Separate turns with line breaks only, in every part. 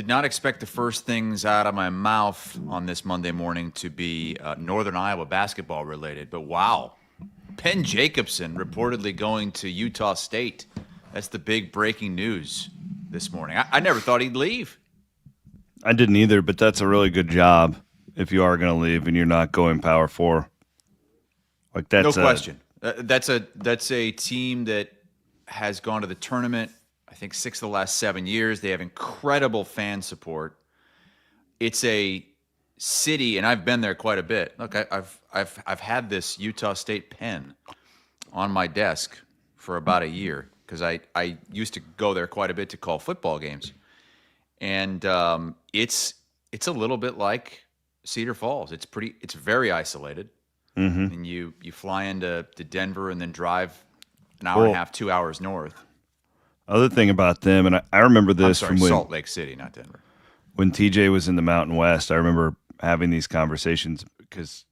Did not expect the first things out of my mouth on this Monday morning to be Northern Iowa basketball related, but wow. Ben Jacobson reportedly going to Utah State. That's the big breaking news this morning. I never thought he'd leave.
I didn't either, but that's a really good job if you are going to leave and you're not going Power 4. Like that's
no question. That's a team that has gone to the tournament, I think 6 of the last 7 years. They have incredible fan support. It's a city, and I've been there quite a bit. Look, I've had this Utah State pen on my desk for about a year because I used to go there quite a bit to call football games, and it's a little bit like Cedar Falls. It's very isolated, and you fly into Denver and then drive an hour and a half, 2 hours north.
Other thing about them, and I remember this from when
Salt Lake City, not Denver.
When TJ was in the Mountain West, I remember having these conversations because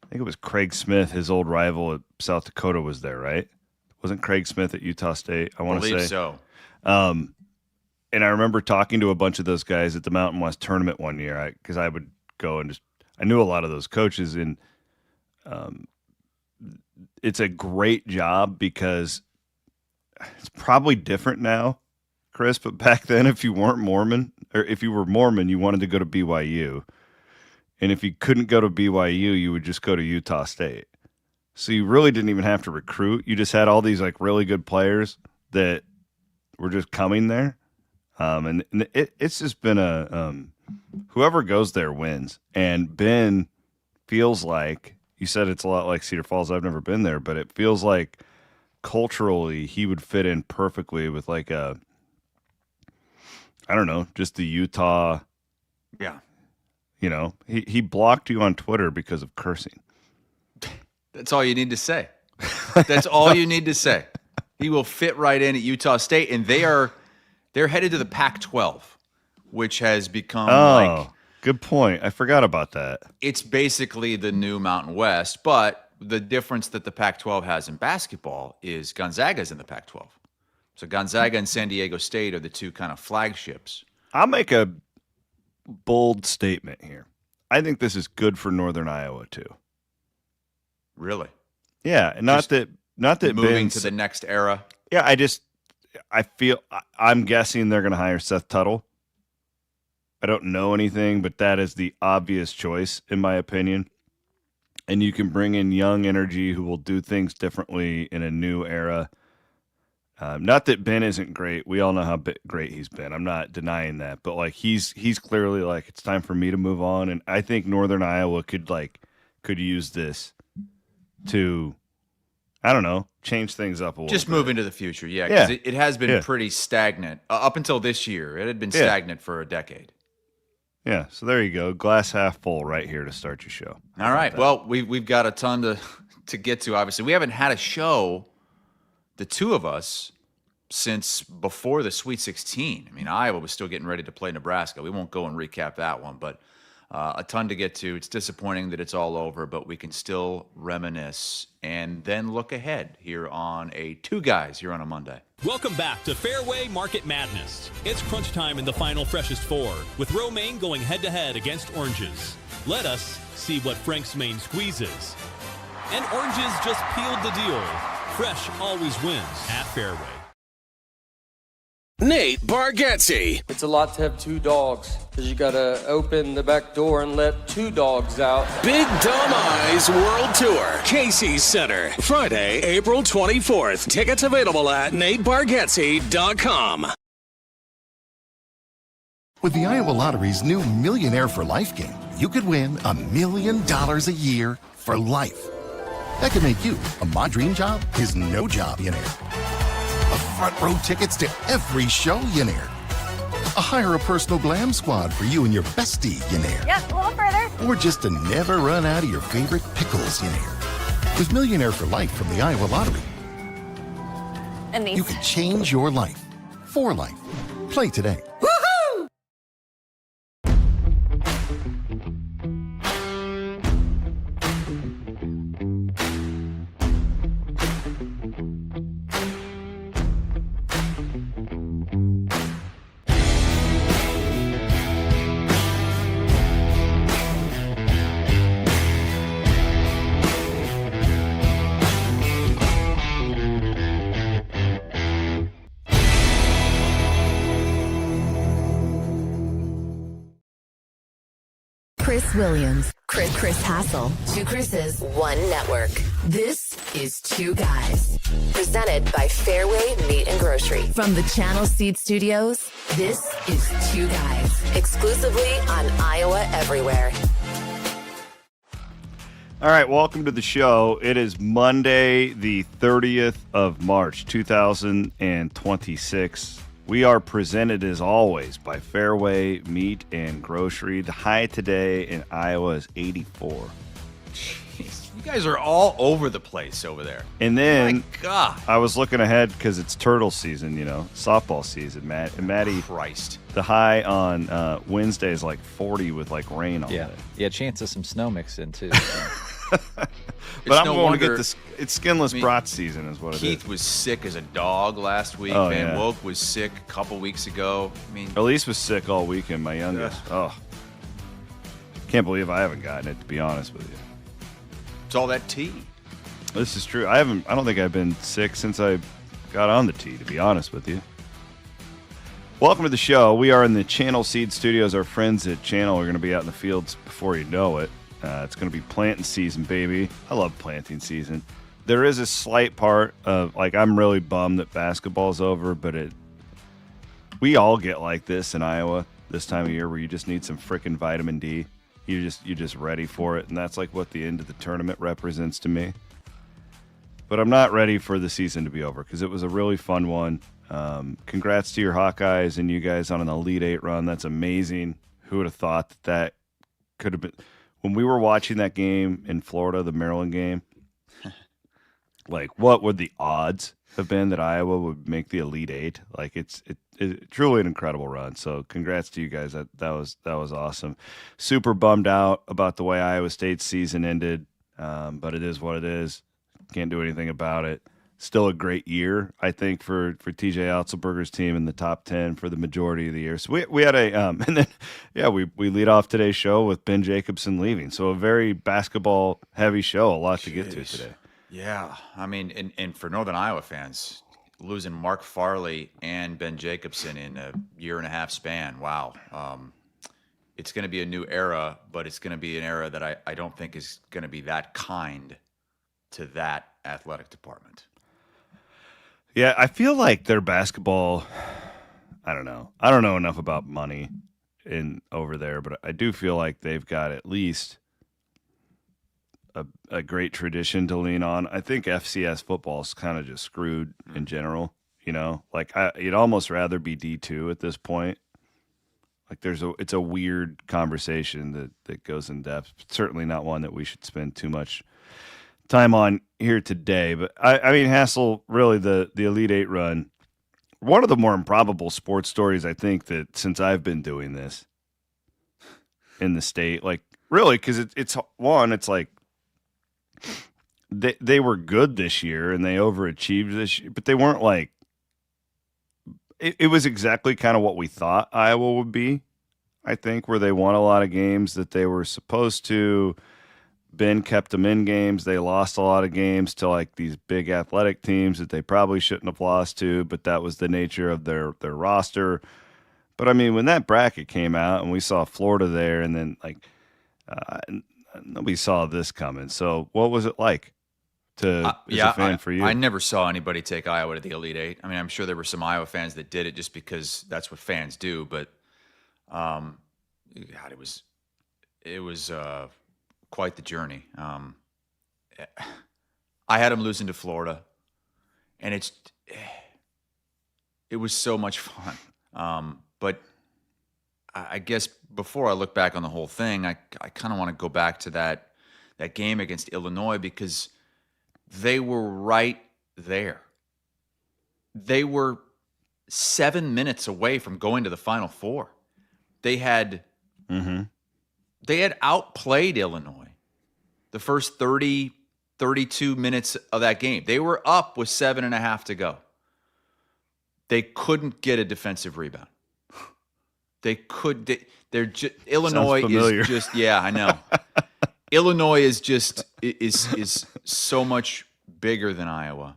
I think it was Craig Smith, his old rival at South Dakota, was there, right? Wasn't Craig Smith at Utah State? I want to say.
Believe so.
And I remember talking to a bunch of those guys at the Mountain West tournament one year because I would go and I knew a lot of those coaches, and it's a great job because it's probably different now, Chris, but back then if you weren't Mormon, or if you were Mormon, you wanted to go to BYU. And if you couldn't go to BYU, you would just go to Utah State. So you really didn't even have to recruit. You just had all these like really good players that were just coming there. And it's just been whoever goes there wins. And Ben feels like, you said it's a lot like Cedar Falls. I've never been there, but it feels like culturally he would fit in perfectly with like I don't know, just the Utah.
Yeah.
You know, he blocked you on Twitter because of cursing.
That's all you need to say. That's all you need to say. He will fit right in at Utah State, and they're headed to the Pac-12, which has become
good point. I forgot about that.
It's basically the new Mountain West, but the difference that the Pac-12 has in basketball is Gonzaga's in the Pac-12. So Gonzaga and San Diego State are the two kind of flagships.
I'll make a bold statement here. I think this is good for Northern Iowa too.
Really?
Yeah, and not that
moving to the next era.
Yeah, I'm guessing they're going to hire Seth Tuttle. I don't know anything, but that is the obvious choice in my opinion. And you can bring in young energy who will do things differently in a new era. Not that Ben isn't great. We all know how great he's been. I'm not denying that. But like he's clearly like, it's time for me to move on. And I think Northern Iowa could use this to, I don't know, change things up a little
Just
bit.
Move into the future, yeah. Because it has been pretty stagnant. Up until this year, it had been stagnant for a decade.
Yeah, so there you go. Glass half full right here to start your show.
All right. Well, we've got a ton to get to, obviously. We haven't had a show, the two of us, since before the Sweet 16. I mean, Iowa was still getting ready to play Nebraska. We won't go and recap that one, but a ton to get to. It's disappointing that it's all over, but we can still reminisce and then look ahead here on Two Guys here on a Monday.
Welcome back to Fareway Market Madness. It's crunch time in the final freshest four, with Romaine going head-to-head against Oranges. Let us see what Frank's main squeezes. And Oranges just peeled the deal. Fresh always wins at Fareway.
Nate Bargatze.
It's a lot to have two dogs, because you got to open the back door and let two dogs out.
Big Dumb Eyes World Tour, Casey's Center, Friday, April 24th. Tickets available at natebargatze.com.
With the Iowa Lottery's new Millionaire for Life game, you could win $1 million a year for life. That could make you a My Dream Job is No Job millionaire. A front row tickets to every show millionaire. A hire a personal glam squad for you and your bestie millionaire.
Yep, a little further.
Or just to never run out of your favorite pickles millionaire. With Millionaire for Life from the Iowa Lottery,
And these.
you can change your life for life. Play today.
Chris Williams, Chris Hassel. Two Chris's, one network. This is Two Guys. Presented by Fareway Meat and Grocery. From the Channel Seed Studios, this is Two Guys. Exclusively on Iowa Everywhere.
All right, welcome to the show. It is Monday, the 30th of March, 2026. We are presented, as always, by Fareway Meat and Grocery. The high today in Iowa is 84.
Jeez, you guys are all over the place over there.
And then
My God.
I was looking ahead because it's turtle season, softball season, Matt. And Maddie,
Christ.
the high on Wednesday is like 40 with like rain all day.
Yeah, chance of some snow mixed in too.
But I'm
no
going
wonder,
to get this. It's skinless brat season, is what it is.
Keith was sick as a dog last week.
Oh,
Van
yeah.
Woke was sick a couple weeks ago. I mean,
Elise was sick all weekend, my youngest. Oh, can't believe I haven't gotten it, to be honest with you.
it's all that tea.
This is true. I don't think I've been sick since I got on the tee, to be honest with you. Welcome to the show. We are in the Channel Seed Studios. Our friends at Channel are going to be out in the fields before you know it. It's going to be planting season, baby. I love planting season. There is a slight part of, I'm really bummed that basketball's over, but we all get like this in Iowa this time of year where you just need some freaking vitamin D. You're just ready for it, and that's like what the end of the tournament represents to me. But I'm not ready for the season to be over because it was a really fun one. Congrats to your Hawkeyes and you guys on an Elite Eight run. That's amazing. Who would have thought that could have been... When we were watching that game in Florida, the Maryland game, what would the odds have been that Iowa would make the Elite Eight? It's truly an incredible run. So congrats to you guys. That was awesome. Super bummed out about the way Iowa State's season ended, but it is what it is. Can't do anything about it. Still a great year, I think, for TJ Otzelberger's team in the top 10 for the majority of the year. So we had and then we lead off today's show with Ben Jacobson leaving. So a very basketball heavy show, a lot to get to today.
Yeah, I mean, and for Northern Iowa fans, losing Mark Farley and Ben Jacobson in a year and a half span, wow. It's going to be a new era, but it's going to be an era that I don't think is going to be that kind to that athletic department.
Yeah, I feel like their basketball, I don't know. I don't know enough about money over there, but I do feel like they've got at least a great tradition to lean on. I think FCS football is kind of just screwed in general, you'd almost rather be D2 at this point. It's a weird conversation that goes in depth. Certainly not one that we should spend too much time on here today. But I mean, Hassel, really the Elite Eight run, one of the more improbable sports stories, I think, that since I've been doing this in the state, really, because it's they were good this year and they overachieved this year, but they weren't it was exactly kind of what we thought Iowa would be, I think, where they won a lot of games that they were supposed to. Ben kept them in games. They lost a lot of games to these big athletic teams that they probably shouldn't have lost to, but that was the nature of their roster. But I mean, when that bracket came out and we saw Florida there, and then nobody saw this coming. So what was it like as a fan for you?
I never saw anybody take Iowa to the Elite Eight. I mean, I'm sure there were some Iowa fans that did it just because that's what fans do. But God, it was quite the journey. I had them losing to Florida, and it was so much fun. But I guess before I look back on the whole thing, I kind of want to go back to that game against Illinois because they were right there. They were 7 minutes away from going to the Final Four. They had outplayed Illinois the first 30, 32 minutes of that game. They were up with 7.5 to go. They couldn't get a defensive rebound. Illinois is just, yeah, I know. Illinois is just, is so much bigger than Iowa.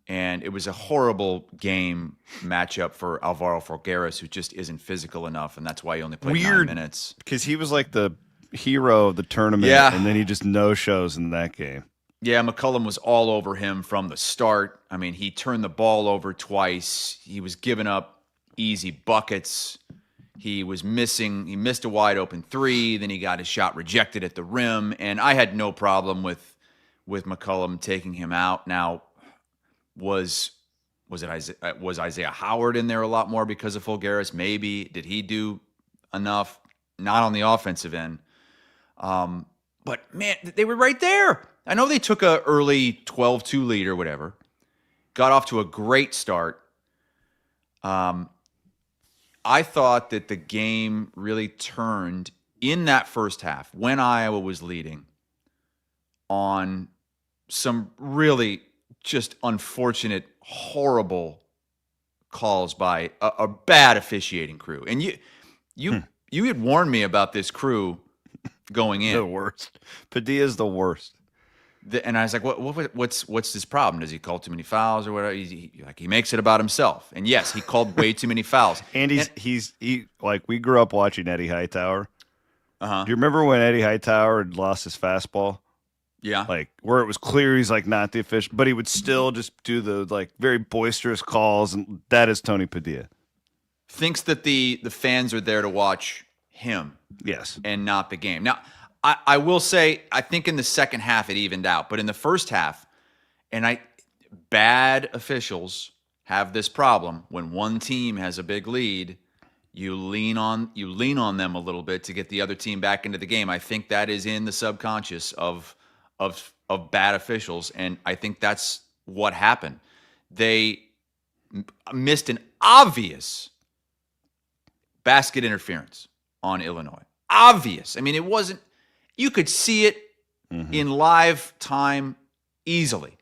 And it was a horrible game matchup for Alvaro Folgueras, who just isn't physical enough, and that's why he only played 9 minutes.
Because he was like the hero of the tournament,
Yeah.
and then he just no-shows in that game.
Yeah, McCollum was all over him from the start. I mean, he turned the ball over twice. He was giving up easy buckets. He missed a wide open three. Then he got his shot rejected at the rim. And I had no problem with McCollum taking him out. Now, was Isaiah Howard in there a lot more because of Fulgaris? Maybe. Did he do enough? Not on the offensive end. But, man, they were right there. I know they took a early 12-2 lead or whatever. Got off to a great start. I thought that the game really turned in that first half when Iowa was leading on some really just unfortunate, horrible calls by a bad officiating crew. And you had warned me about this crew going in.
The worst. Padilla's the worst.
And I was like, what's his problem? Does he call too many fouls or whatever? He makes it about himself. And yes, he called way too many fouls.
And he's like, we grew up watching Eddie Hightower.
Uh-huh.
Do you remember when Eddie Hightower had lost his fastball?
Yeah.
Like where it was clear he's like not the official, but he would still just do the like very boisterous calls, and that is Tony Padilla.
Thinks that the fans are there to watch him.
Yes.
And not the game. Now, I will say, I think in the second half it evened out, but in the first half, bad officials have this problem. When one team has a big lead, you lean on them a little bit to get the other team back into the game. I think that is in the subconscious of bad officials, and I think that's what happened. They missed an obvious basket interference on Illinois. Obvious. I mean, it wasn't. You could see it in live time easily.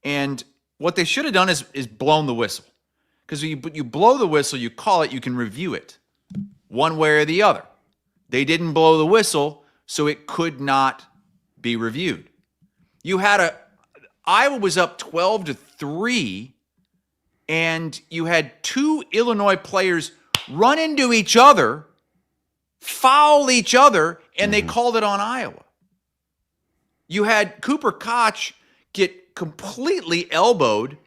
And what they should have done is blown the whistle. Because you blow the whistle, you call it, you can review it one way or the other. They didn't blow the whistle, so it could not be reviewed. Iowa was up 12-3, and you had two Illinois players run into each other, foul each other, and they called it on Iowa. You had Cooper Koch get completely elbowed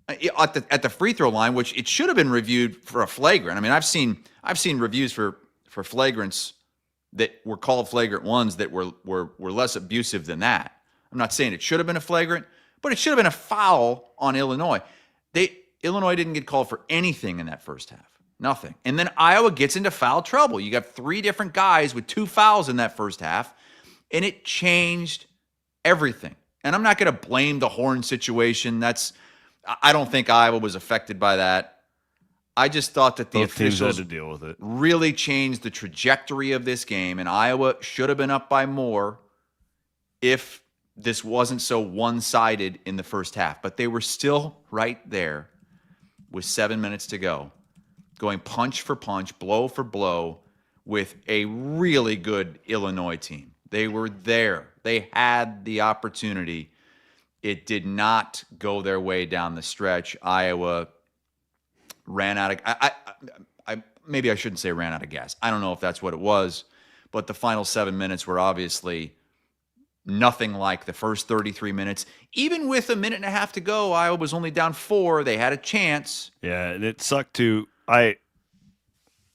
at the free throw line, which it should have been reviewed for a flagrant. I mean, I've seen reviews for flagrants that were called flagrant ones that were less abusive than that. I'm not saying it should have been a flagrant, but it should have been a foul on Illinois. Illinois didn't get called for anything in that first half. Nothing. And then Iowa gets into foul trouble. You got three different guys with two fouls in that first half, and it changed everything. And I'm not going to blame the Horn situation. I don't think Iowa was affected by that. I just thought that the officials
had to deal with it.
Really changed the trajectory of this game, and Iowa should have been up by more if this wasn't so one-sided in the first half. But they were still right there with 7 minutes to go, going punch for punch, blow for blow with a really good Illinois team. They were there. They had the opportunity. It did not go their way down the stretch. Iowa ran out of maybe I shouldn't say ran out of gas. I don't know if that's what it was, but the final 7 minutes were obviously nothing like the first 33 minutes. Even with a minute and a half to go, Iowa was only down 4. They had a chance.
Yeah, and it sucked too.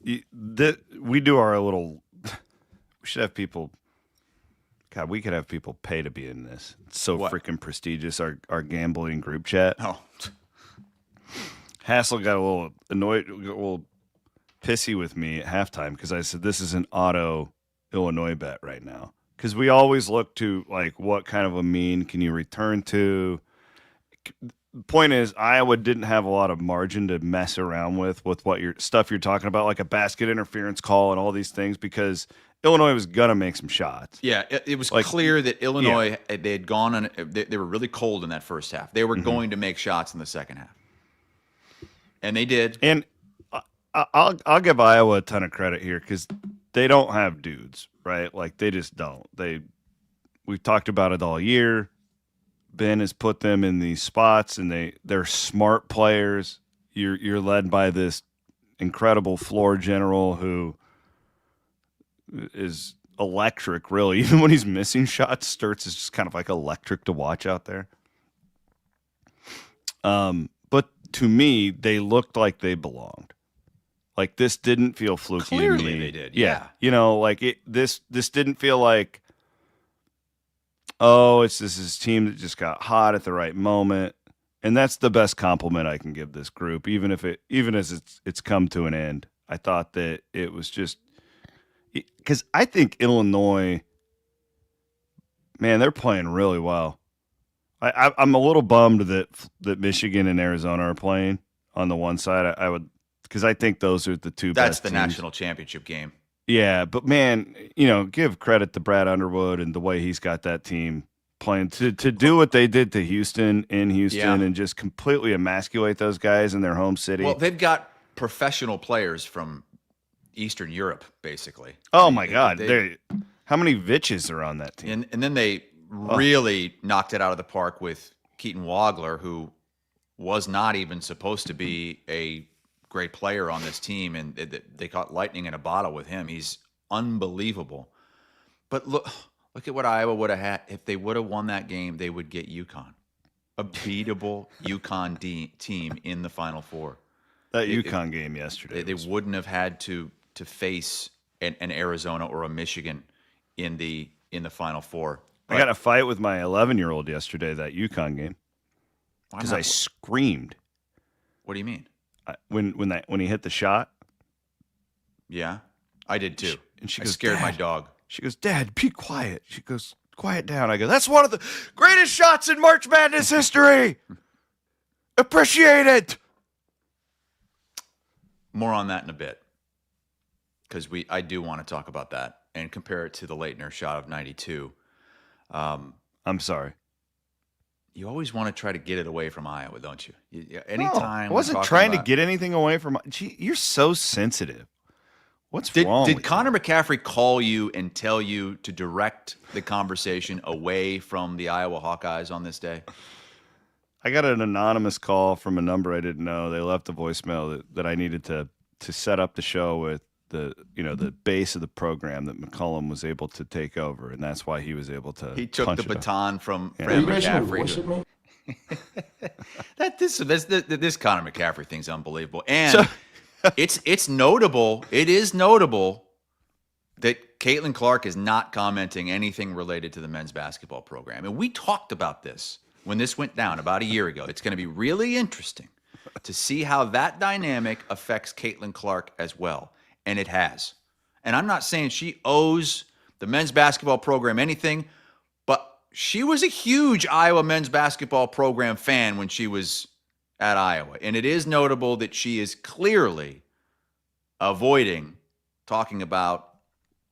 We do our little. We should have people. God, we could have people pay to be in this. It's so freaking prestigious. Our gambling group chat.
Oh,
Hassel got a little annoyed, a little pissy with me at halftime because I said this is an auto Illinois bet right now. Because we always look to like what kind of a mean can you return to. The point is, Iowa didn't have a lot of margin to mess around with what your stuff you're talking about, like a basket interference call and all these things, because Illinois was gonna make some shots.
Yeah, it was clear that Illinois they had gone on. They were really cold in that first half. They were going to make shots in the second half, and they did.
And I'll give Iowa a ton of credit here because they don't have dudes, right? Like they just don't. We've talked about it all year. Ben has put them in these spots, and they're smart players. You're led by this incredible floor general who is electric, really. Even when he's missing shots, Sturts is just kind of like electric to watch out there. But to me, they looked like they belonged. Like, this didn't feel fluky to
Clearly
me.
they did,
Yeah.
yeah.
You know, like, this didn't feel like, oh, this is team that just got hot at the right moment. And that's the best compliment I can give this group, even as it's come to an end. I thought that it was just because I think Illinois, man, they're playing really well. I'm a little bummed that Michigan and Arizona are playing on the one side. I would, because I think those are the two
That's
best
the
teams.
national championship game.
Yeah, but man, you know, give credit to Brad Underwood and the way he's got that team playing to do what they did to Houston in Houston and just completely emasculate those guys in their home city.
Well, they've got professional players from Eastern Europe, basically.
Oh my God, how many Vitches are on that team?
And then they really knocked it out of the park with Keaton Wagler, who was not even supposed to be a great player on this team, and they caught lightning in a bottle with him. He's unbelievable. But look at what Iowa would have had. If they would have won that game, they would get UConn, a beatable UConn team in the Final Four.
That UConn game yesterday.
They wouldn't have had to face an Arizona or a Michigan in the Final Four.
I got in a fight with my 11-year-old yesterday, that UConn game, because I screamed.
What do you mean?
When he hit the shot.
Yeah, I did too.
And she
I
goes,
scared my
Dad.
dog.
She goes, Dad, be quiet. She goes, quiet down. I go, that's one of the greatest shots in March Madness history. Appreciate it.
More on that in a bit, because I do want to talk about that and compare it to the Leitner shot of 92.
I'm sorry.
You always want to try to get it away from Iowa, don't you? Anytime.
I wasn't trying to get anything away from. Gee, you're so sensitive. What's wrong?
Did Connor McCaffery call you and tell you to direct the conversation away from the Iowa Hawkeyes on this day?
I got an anonymous call from a number I didn't know. They left a voicemail that I needed to set up the show with the base of the program that McCollum was able to take over, and that's why he was able to.
He took the baton from
Yeah.
Fred McCaffery. This Connor McCaffery thing's unbelievable, and it's notable. It is notable that Caitlin Clark is not commenting anything related to the men's basketball program, and we talked about this when this went down about a year ago. It's going to be really interesting to see how that dynamic affects Caitlin Clark as well. And it has. And I'm not saying she owes the men's basketball program anything, but she was a huge Iowa men's basketball program fan when she was at Iowa. And it is notable that she is clearly avoiding talking about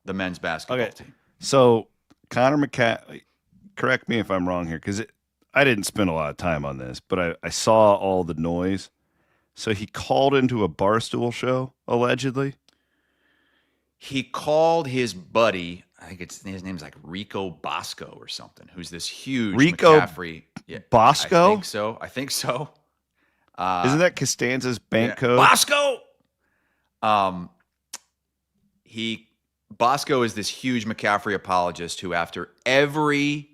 the men's basketball team.
So Connor McCaffery, correct me if I'm wrong here, because I didn't spend a lot of time on this, but I saw all the noise. So he called into a Barstool show, allegedly.
He called his buddy, I think his name's like Rico Bosco or something, who's this huge
Rico
McCaffery. Yeah,
Bosco?
I think so.
Isn't that Costanza's bank code?
Bosco. Bosco is this huge McCaffery apologist who, after every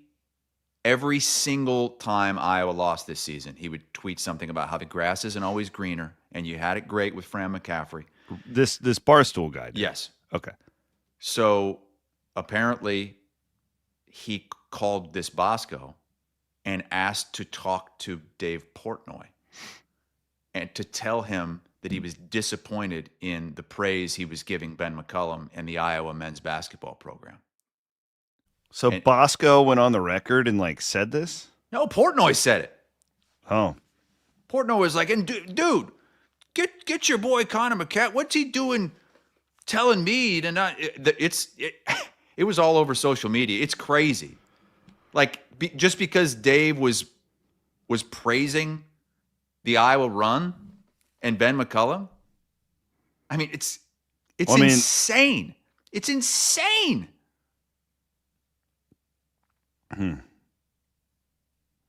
single time Iowa lost this season, he would tweet something about how the grass isn't always greener and you had it great with Fran McCaffery.
This Barstool guy did.
Yes.
Okay.
So apparently he called this Bosco and asked to talk to Dave Portnoy and to tell him that he was disappointed in the praise he was giving Ben McCollum and the Iowa men's basketball program.
So Bosco went on the record and said this?
No, Portnoy said it.
Oh.
Portnoy was like, and dude, get your boy Connor McCaffery. What's he doing telling me to not? It was all over social media. It's crazy. Just because Dave was praising the Iowa run and Ben McCollum, I mean, it's insane. It's insane.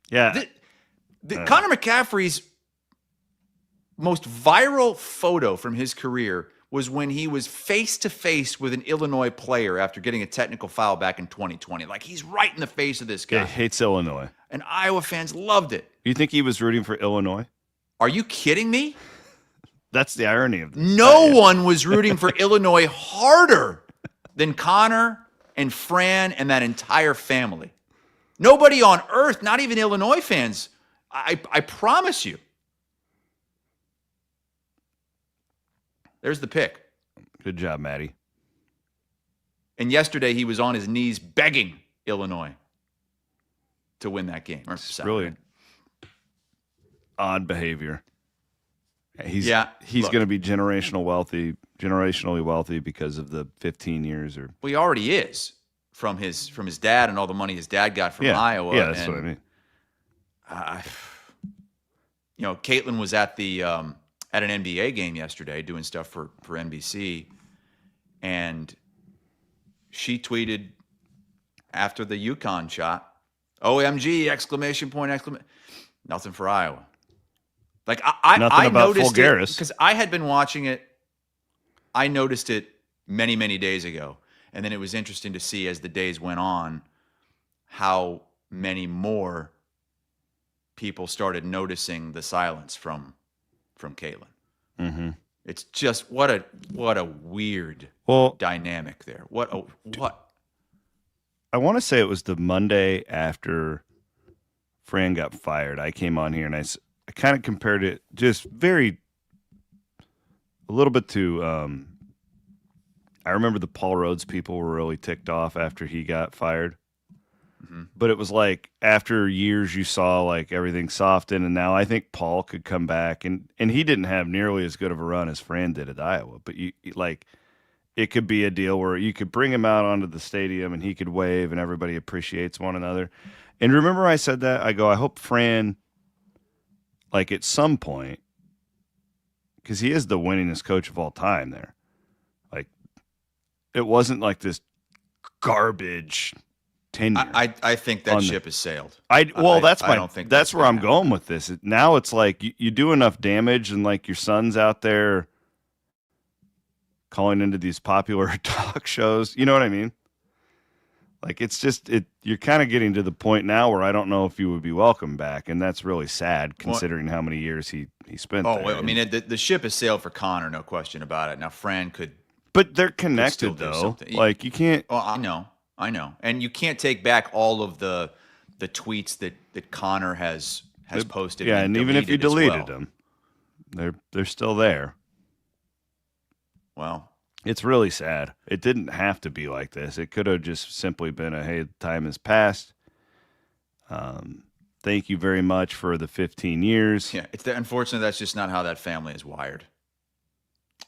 Yeah.
Connor McCaffery's most viral photo from his career was when he was face-to-face with an Illinois player after getting a technical foul back in 2020. Like, he's right in the face of this guy.
He hates Illinois.
And Iowa fans loved it.
You think he was rooting for Illinois?
Are you kidding me?
That's the irony of this.
No one was rooting for Illinois harder than Connor and Fran and that entire family. Nobody on earth, not even Illinois fans, I promise you. There's the pick.
Good job, Maddie.
And yesterday he was on his knees begging Illinois to win that game.
It's really odd behavior. He's going to be generationally wealthy because of the 15 years. Well,
he already is from his dad and all the money his dad got from Iowa.
Yeah, that's what I mean.
Caitlin was at the at an NBA game yesterday doing stuff for NBC, and she tweeted after the UConn shot, OMG, exclamation point, exclamation. Nothing for Iowa. Like, I noticed it because I had been watching it. I noticed it many, many days ago. And then it was interesting to see as the days went on how many more people started noticing the silence from Caitlin.
Mm-hmm.
It's just what a weird dynamic there. What?
I want to say it was the Monday after Fran got fired. I came on here and I kind of compared it just a little bit to I remember the Paul Rhodes people were really ticked off after he got fired. Mm-hmm. But it was like after years you saw like everything soften, and now I think Paul could come back and he didn't have nearly as good of a run as Fran did at Iowa, but it could be a deal where you could bring him out onto the stadium and he could wave and everybody appreciates one another. And remember I said that? I go, I hope Fran, like at some point, because he is the winningest coach of all time there. Like, it wasn't like this garbage tenure.
I think that ship has sailed.
That's where I'm going with this. Now it's like you do enough damage and like your son's out there calling into these popular talk shows. You know what I mean? Like, it's just you're kind of getting to the point now where I don't know if you would be welcome back, and that's really sad considering how many years he spent there.
I mean, the ship has sailed for Connor, no question about it. Now, Fran could...
But they're connected, though. Like, you can't...
Oh, I know. And you can't take back all of the tweets that Connor has posted.
Yeah, and even if you deleted them, they're still there.
Well...
It's really sad. It didn't have to be like this. It could have just simply been hey, time has passed. Thank you very much for the 15 years.
Yeah, unfortunately, that's just not how that family is wired,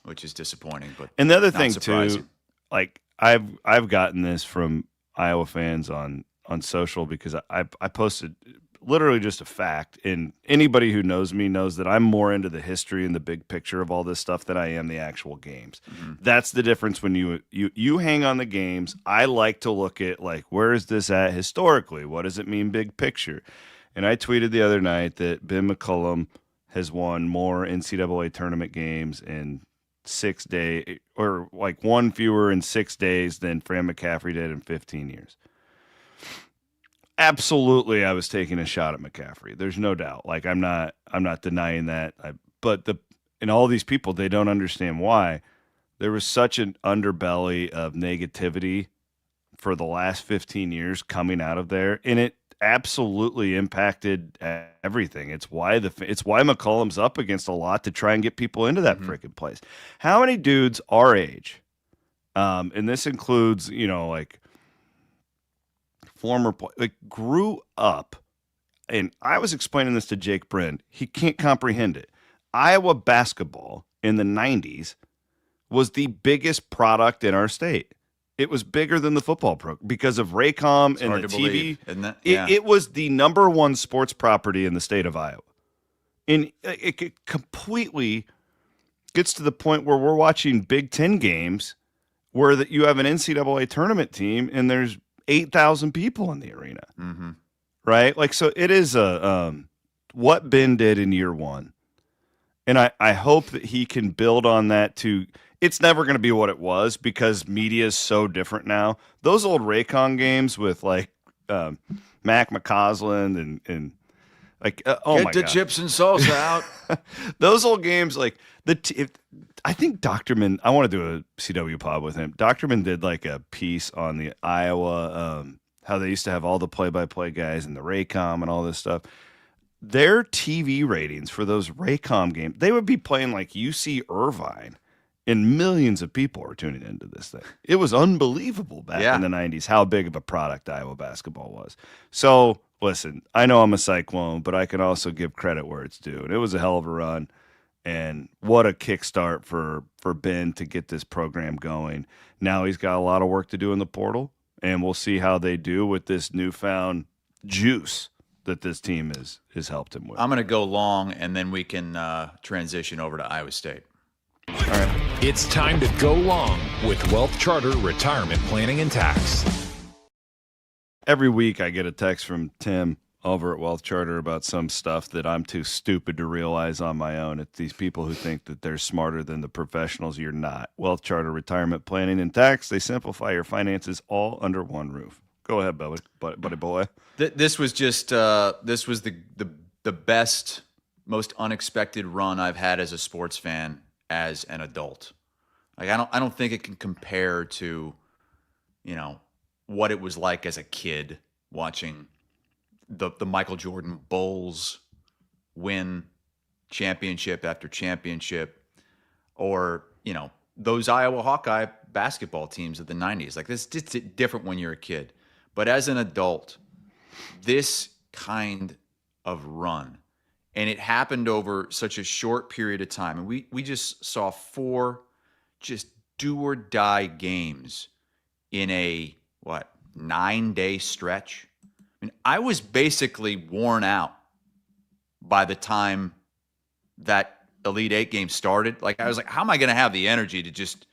which is disappointing.
And the other thing too, like I've gotten this from Iowa fans on social because I posted literally just a fact, and anybody who knows me knows that I'm more into the history and the big picture of all this stuff than I am the actual games. Mm-hmm. That's the difference when you hang on the games. I like to look at like, where is this at historically? What does it mean big picture? And I tweeted the other night that Ben McCollum has won more NCAA tournament games in 6 days, or like one fewer in 6 days than Fran McCaffery did in 15 years. Absolutely, I was taking a shot at McCaffery. There's no doubt. Like, I'm not denying that. But all these people, they don't understand why. There was such an underbelly of negativity for the last 15 years coming out of there, and it absolutely impacted everything. It's why McCollum's up against a lot to try and get people into that freaking place. How many dudes our age, and this includes, like former grew up, and I was explaining this to Jake Brand. He can't comprehend it. Iowa basketball in the 90s was the biggest product in our state. It was bigger than the football program because of Raycom and the TV.
Believe, isn't that? Yeah.
It was the number one sports property in the state of Iowa. And it completely gets to the point where we're watching Big Ten games where you have an NCAA tournament team and there's 8,000 people in the arena, right? Like, so it is what Ben did in year one And I hope that he can build on that too. It's never going to be what it was because media is so different now. Those old Raycon games with like Mac McCausland and like oh
Get
my
the
God.
chips and salsa out.
Those old games like I think Doctorman. I want to do a CW pod with him. Doctorman did like a piece on the Iowa how they used to have all the play-by-play guys and the Raycom and all this stuff. Their TV ratings for those Raycom games, they would be playing like UC Irvine, and millions of people are tuning into this thing. It was unbelievable back in the 90s how big of a product Iowa basketball was. So, listen, I know I'm a Cyclone, but I can also give credit where it's due. And it was a hell of a run, and what a kickstart for Ben to get this program going. Now he's got a lot of work to do in the portal, and we'll see how they do with this newfound juice that this team has helped him with.
I'm going to go long, and then we can transition over to Iowa State.
All right.
It's time to go long with Wealth Charter Retirement Planning and Tax.
Every week I get a text from Tim over at Wealth Charter about some stuff that I'm too stupid to realize on my own. It's these people who think that they're smarter than the professionals. You're not. Wealth Charter Retirement Planning and Tax, they simplify your finances all under one roof. Go ahead, buddy boy.
This was just this was the best, most unexpected run I've had as a sports fan as an adult. Like I don't think it can compare to, what it was like as a kid watching the Michael Jordan Bulls win championship after championship, or those Iowa Hawkeye basketball teams of the 90s. Like this, it's different when you're a kid. But as an adult, this kind of run, and it happened over such a short period of time, and we just saw 4 just do-or-die games in a, 9-day stretch? I mean, I was basically worn out by the time that Elite Eight game started. Like, I was like, how am I going to have the energy to just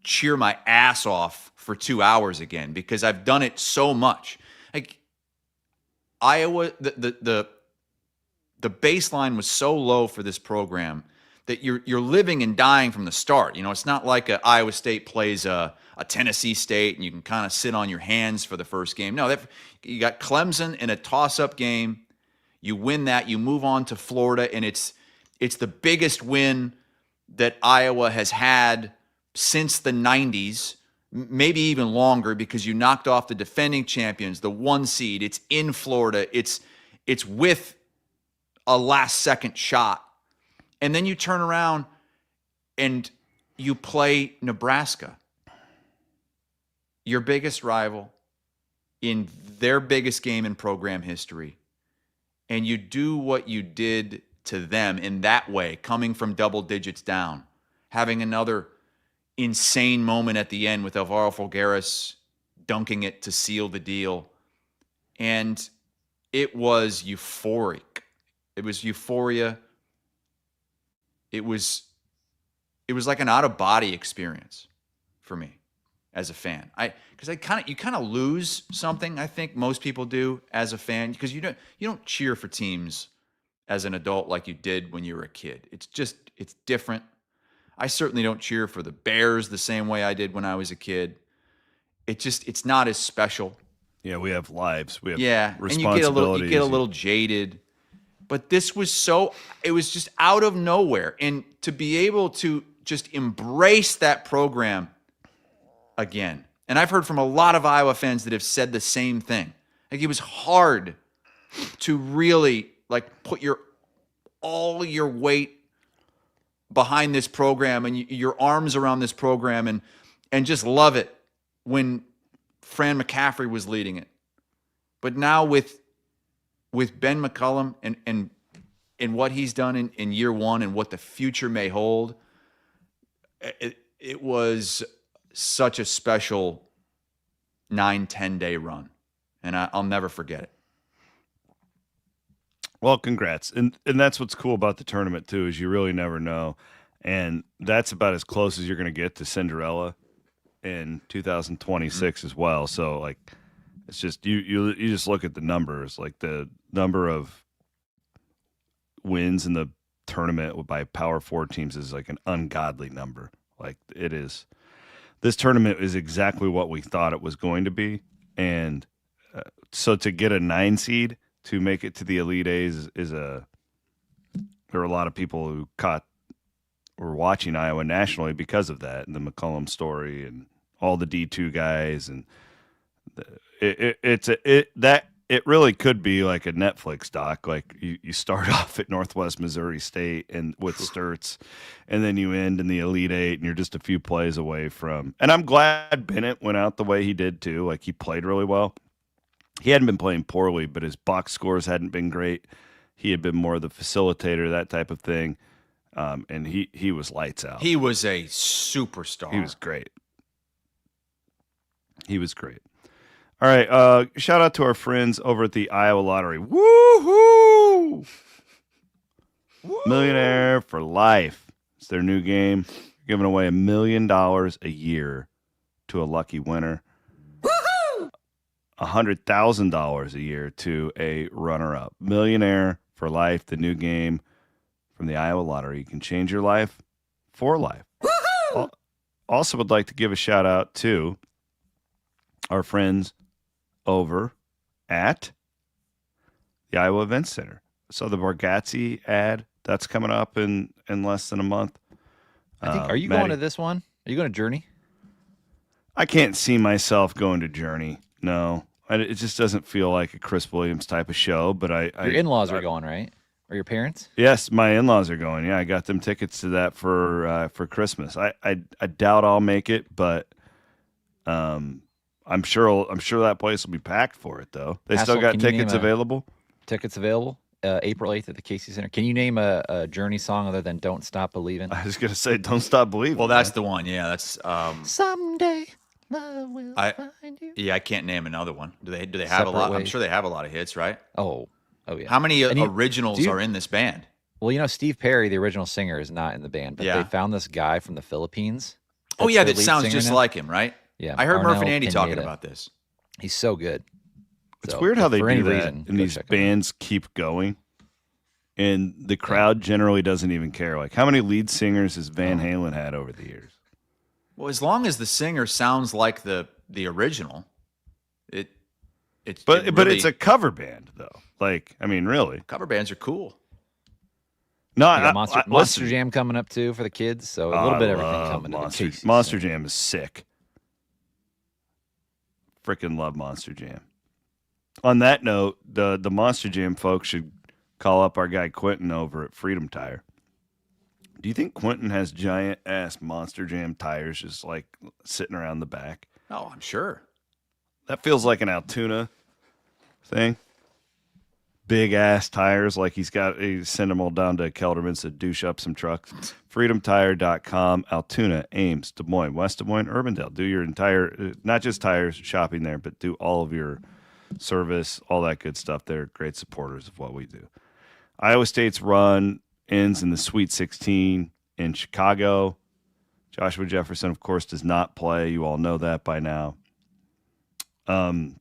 cheer my ass off for 2 hours again? Because I've done it so much. Like, Iowa, the baseline was so low for this program that you're living and dying from the start. It's not like Iowa State plays a Tennessee State and you can kind of sit on your hands for the first game. No, you got Clemson in a toss-up game. You win that, you move on to Florida, and it's the biggest win that Iowa has had since the 90s, maybe even longer, because you knocked off the defending champions, the 1 seed. It's in Florida. It's with a last-second shot. And then you turn around and you play Nebraska, your biggest rival, in their biggest game in program history. And you do what you did to them in that way, coming from double digits down, having another insane moment at the end with Alvaro Folgueras dunking it to seal the deal. And it was euphoric. It was euphoria. It was like an out-of-body experience for me as a fan. Because you kind of lose something. I think most people do as a fan, because you don't cheer for teams as an adult like you did when you were a kid. It's different. I certainly don't cheer for the Bears the same way I did when I was a kid. It's not as special.
Yeah, we have lives. We have
and
responsibilities.
you get a little jaded. But this was it was just out of nowhere. And to be able to just embrace that program again. And I've heard from a lot of Iowa fans that have said the same thing. Like, it was hard to really put all your weight behind this program and your arms around this program and just love it when Fran McCaffery was leading it. But now with Ben McCollum and what he's done in year one and what the future may hold, it was such a special 9-10 day run, and I'll never forget it.
Well, congrats. And that's what's cool about the tournament too, is you really never know. And that's about as close as you're going to get to Cinderella in 2026 as well. So it's just you just look at the numbers, like the number of wins in the tournament by Power 4 teams is like an ungodly number. Like it is. This tournament is exactly what we thought it was going to be, and so to get a 9 seed to make it to the Elite Eight there are a lot of people who were watching Iowa nationally because of that, and the McCollum story, and all the D2 guys, and it really could be like a Netflix doc. Like you start off at Northwest Missouri State and with Sturts, and then you end in the Elite Eight, and you're just a few plays away from. And I'm glad Bennett went out the way he did too. Like he played really well. He hadn't been playing poorly, but his box scores hadn't been great. He had been more the facilitator, that type of thing. And he was lights out.
He was a superstar.
He was great. All right, shout out to our friends over at the Iowa Lottery. Woo-hoo! Millionaire for Life. It's their new game. They're giving away $1 million a year to a lucky winner. Woo-hoo! $100,000 a year to a runner-up. Millionaire for Life, the new game from the Iowa Lottery. You can change your life for life. Woo-hoo! Also would like to give a shout out to our friends over at the Iowa Events Center. So the Bargatze ad, that's coming up in less than a month.
I think. Are you
Maddie,
going to this one? Are you going to Journey?
I can't see myself going to Journey. No, it just doesn't feel like a Chris Williams type of show. But
your in-laws are going, right? Or your parents?
Yes, my in-laws are going. Yeah, I got them tickets to that for Christmas. I doubt I'll make it, but I'm sure that place will be packed for it, though. They
Hassel,
still got tickets available?
Tickets available. April 8th at the Casey Center. Can you name a Journey song other than Don't Stop Believing?
I was going to say Don't Stop Believing.
Well, that's the one. Yeah, that's
Someday love will find you.
Yeah, I can't name another one. Do they have a lot? I'm sure they have a lot of hits, right?
Oh yeah.
How many originals are in this band?
Well, Steve Perry, the original singer, is not in the band, but they found this guy from the Philippines.
Oh yeah, that sounds just like him, right?
Yeah,
I heard
Arnel
Murph and Andy talking
Pineda.
about this.
He's so good.
It's
So,
weird how they
for
do
any
that,
reason,
and
go
these
check 'em out.
bands keep going, and the crowd generally doesn't even care. Like, how many lead singers has Van Halen had over the years?
Well, as long as the singer sounds like the original,
But
really,
it's a cover band, though. Like, I mean, really,
cover bands are cool.
No,
You got Monster Jam coming up too for the kids, so a little bit of everything coming.
Monster Jam is sick. Freaking love Monster Jam. On that note, the Monster Jam folks should call up our guy Quentin over at Freedom Tire. Do you think Quentin has giant ass Monster Jam tires just like sitting around the back?
Oh, I'm sure.
That feels like an Altoona thing. Big ass tires, like he send them all down to Kelderman's to douche up some trucks. FreedomTire.com, Altoona, Ames, Des Moines, West Des Moines, Urbandale. Do your entire, not just tires shopping there, but do all of your service, all that good stuff. They're great supporters of what we do. Iowa State's run ends in the Sweet 16 in Chicago. Joshua Jefferson, of course, does not play. You all know that by now. I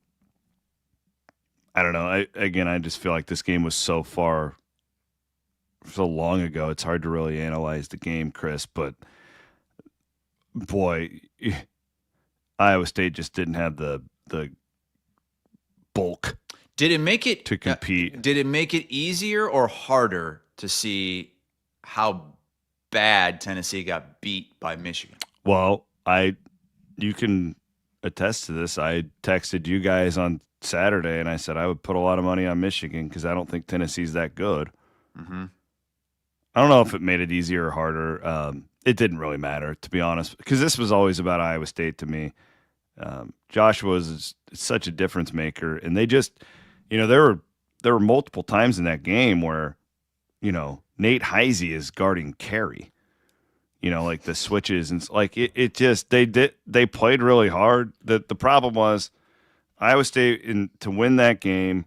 don't know. I just feel like this game was so long ago. It's hard to really analyze the game, Chris. But boy, Iowa State just didn't have the bulk.
Did it make it
to compete?
Did it make it easier or harder to see how bad Tennessee got beat by Michigan?
Well, you can attest to this. I texted you guys on Saturday, and I said I would put a lot of money on Michigan because I don't think Tennessee's that good.
Mm-hmm.
I don't know if it made it easier or harder. It didn't really matter, to be honest, because this was always about Iowa State to me. Joshua was such a difference maker, and they just, there were multiple times in that game where, Nate Heisey is guarding Carey. Like the switches and like it just they played really hard. The problem was Iowa State to win that game.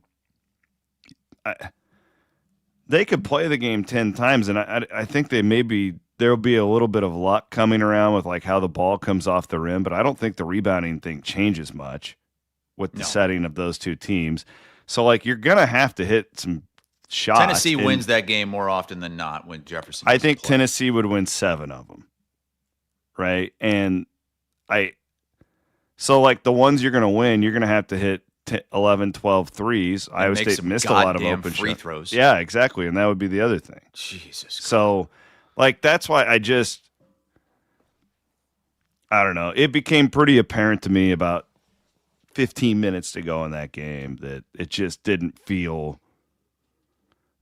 They could play the game 10 times, and I think there'll be a little bit of luck coming around with like how the ball comes off the rim, but I don't think the rebounding thing changes much with the setting of those two teams. So like you're gonna have to hit some shocked.
Tennessee wins that game more often than not when Jefferson.
I think Tennessee would win 7 of them, right? And so like the ones you're going to win, you're going to have to hit 11, 12 threes. Iowa State missed a lot of open
free throws.
Yeah, exactly, and that would be the other thing.
Jesus.
So, like that's why I don't know. It became pretty apparent to me about 15 minutes to go in that game that it just didn't feel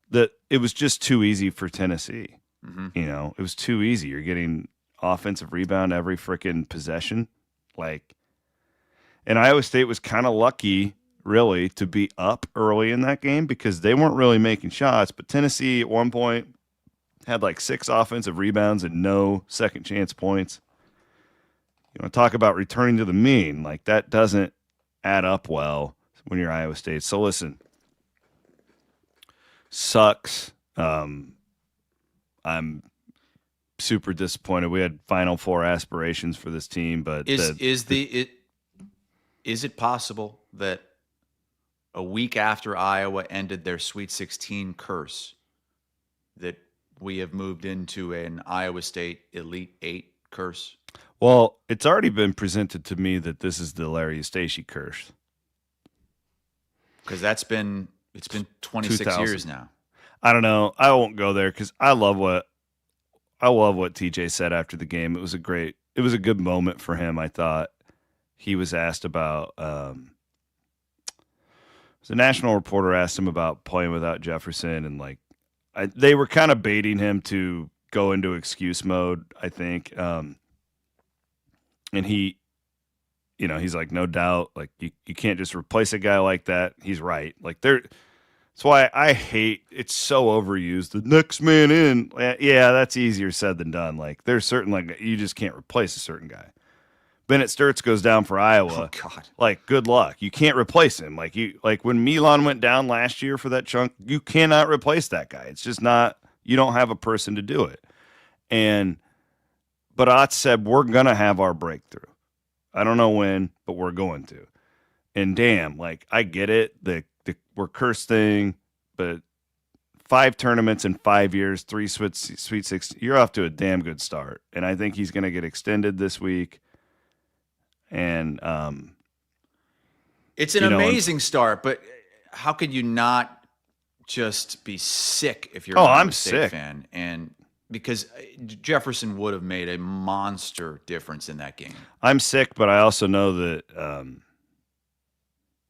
that it was just too easy for Tennessee.
Mm-hmm.
You know, it was too easy. You're getting offensive rebound every freaking possession. And Iowa State was kind of lucky, really, to be up early in that game because they weren't really making shots. But Tennessee at one point had like 6 offensive rebounds and no second chance points. You want to talk about returning to the mean. Like that doesn't add up well when you're Iowa State. So listen, sucks. I'm super disappointed. We had Final Four aspirations for this team, but
is it possible that a week after Iowa ended their Sweet 16 curse, that we have moved into an Iowa State Elite 8 curse?
Well, it's already been presented to me that this is the Larry Eustachy curse.
Because it's been 26 years now.
I don't know. I won't go there because I love what TJ said after the game. It was a good moment for him. I thought he was asked about. The national reporter asked him about playing without Jefferson, and they were kind of baiting him to go into excuse mode, I think. And he, he's like, no doubt, like you can't just replace a guy like that. He's right. That's why I hate, it's so overused. The next man in. Yeah, that's easier said than done. Like there's certain, you just can't replace a certain guy. Bennett Sturts goes down for Iowa.
Oh God.
Good luck. You can't replace him. Like when Milan went down last year for that chunk, you cannot replace that guy. It's just not, you don't have a person to do it. But Ott said, we're going to have our breakthrough. I don't know when, but we're going to. And damn, I get it. The we're cursed thing, but 5 tournaments in 5 years, 3 Sweet 16, you're off to a damn good start. And I think he's going to get extended this week. And
it's an amazing start, but how could you not just be sick if you're an Iowa State fan? And because Jefferson would have made a monster difference in that game.
I'm sick, but I also know that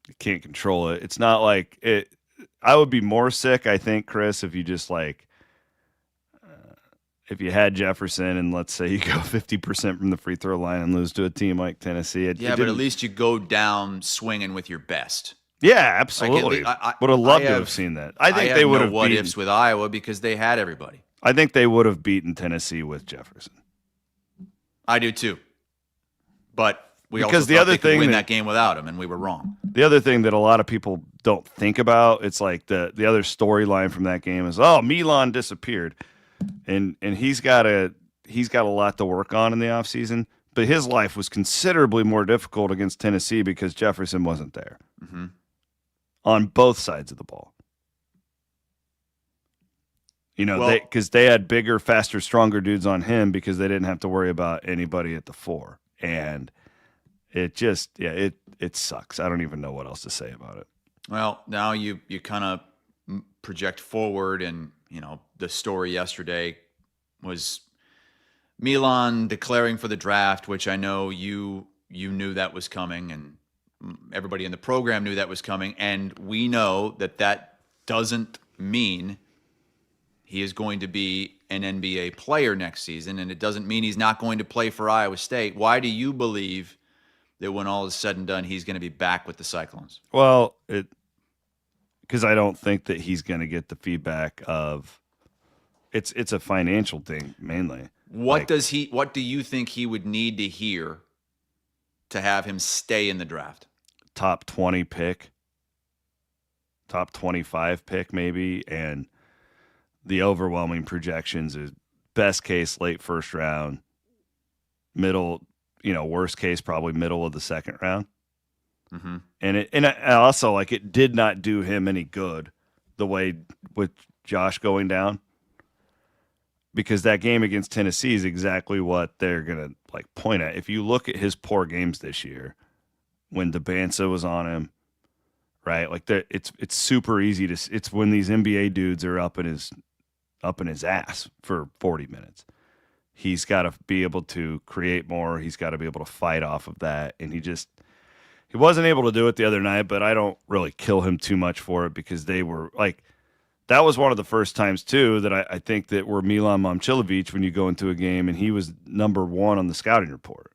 you can't control it. It's not like it. I would be more sick, I think, Chris, if you just if you had Jefferson and let's say you go 50% from the free throw line and lose to a team like Tennessee.
But at least you go down swinging with your best.
Yeah, absolutely. Would have loved to have seen that. I think they would have
what ifs with Iowa because they had everybody.
I think they would have beaten Tennessee with Jefferson.
I do too. But we
because
also
the other thing
win that game without him, and we were wrong.
The other thing that a lot of people don't think about, it's like the other storyline from that game is, Milan disappeared. And he's got a lot to work on in the offseason, but his life was considerably more difficult against Tennessee because Jefferson wasn't there on both sides of the ball. Because they had bigger, faster, stronger dudes on him because they didn't have to worry about anybody at the 4. And it just, it sucks. I don't even know what else to say about it.
Well, now you kind of project forward, and the story yesterday was Milan declaring for the draft, which I know you knew that was coming, and everybody in the program knew that was coming, and we know that doesn't mean he is going to be an NBA player next season, and it doesn't mean he's not going to play for Iowa State. Why do you believe that when all is said and done, he's going to be back with the Cyclones?
Well, because I don't think that he's going to get the feedback of it's a financial thing mainly.
What do you think he would need to hear to have him stay in the draft?
Top 20 pick, top 25 pick maybe, and the overwhelming projections is best case late first round, middle, worst case probably middle of the second round.
Mm-hmm.
And also it did not do him any good the way with Josh going down, because that game against Tennessee is exactly what they're going to like point at. If you look at his poor games this year, when Dabansa was on him, right? Like it's super easy to. It's when these NBA dudes are up in his ass for 40 minutes. He's got to be able to create more. He's got to be able to fight off of that, and he wasn't able to do it the other night. But I don't really kill him too much for it, because they were like. That was one of the first times, too, that I think that we're Milan Momcilovic when you go into a game, and he was number 1 on the scouting report.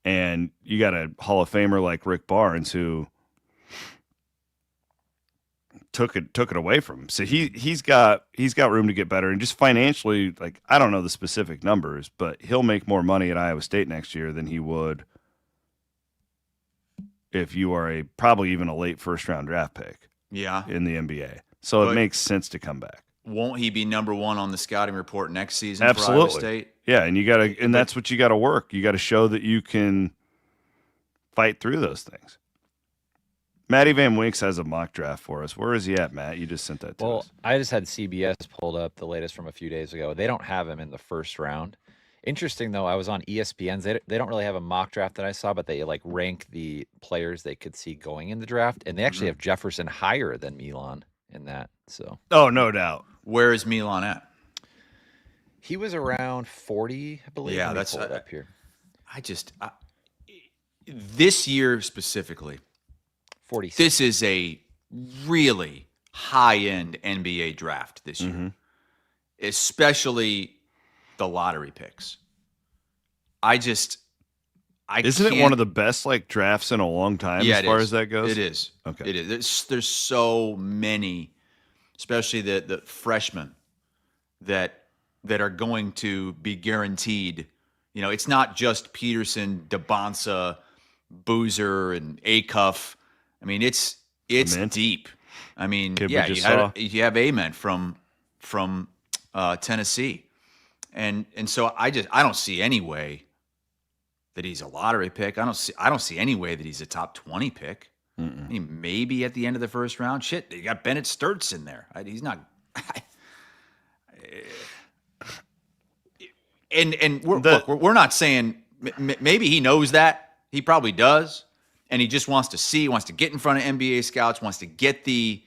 And you got a Hall of Famer like Rick Barnes who took it away from him. So he's got room to get better. And just financially, like, I don't know the specific numbers, but he'll make more money at Iowa State next year than he would if you are probably even a late first-round draft pick in the NBA. So it makes sense to come back.
Won't he be number 1 on the scouting report next season
Absolutely.
for Iowa State?
Yeah, and that's what you got to work. You got to show that you can fight through those things. Matty Van Winks has a mock draft for us. Where is he at, Matt? You just sent that to us.
I just had CBS pulled up, the latest from a few days ago. They don't have him in the first round. Interesting, though, I was on ESPN's. They don't really have a mock draft that I saw, but they like rank the players they could see going in the draft, and they actually have Jefferson higher than Milan in that. So,
oh, no doubt.
Where is Milan at?
He was around 40, I believe.
Yeah, that's
up here.
This year specifically,
46.
This is a really high-end NBA draft this year, especially the lottery picks. Isn't
it one of the best like drafts in a long time as far as that goes?
It is.
Okay.
It is. There's so many, especially the freshmen that are going to be guaranteed. You know, it's not just Peterson, Dabansa, Boozer, and Acuff. I mean, it's deep. I mean, you have Amen from Tennessee, and so I don't see any way that he's a lottery pick. I don't see any way that he's a top 20 pick. I mean, maybe at the end of the first round. Shit, you got Bennett Sturts in there. He's not. And we're not saying maybe he knows that. He probably does, and he just wants to see, wants to get in front of NBA scouts, wants to get the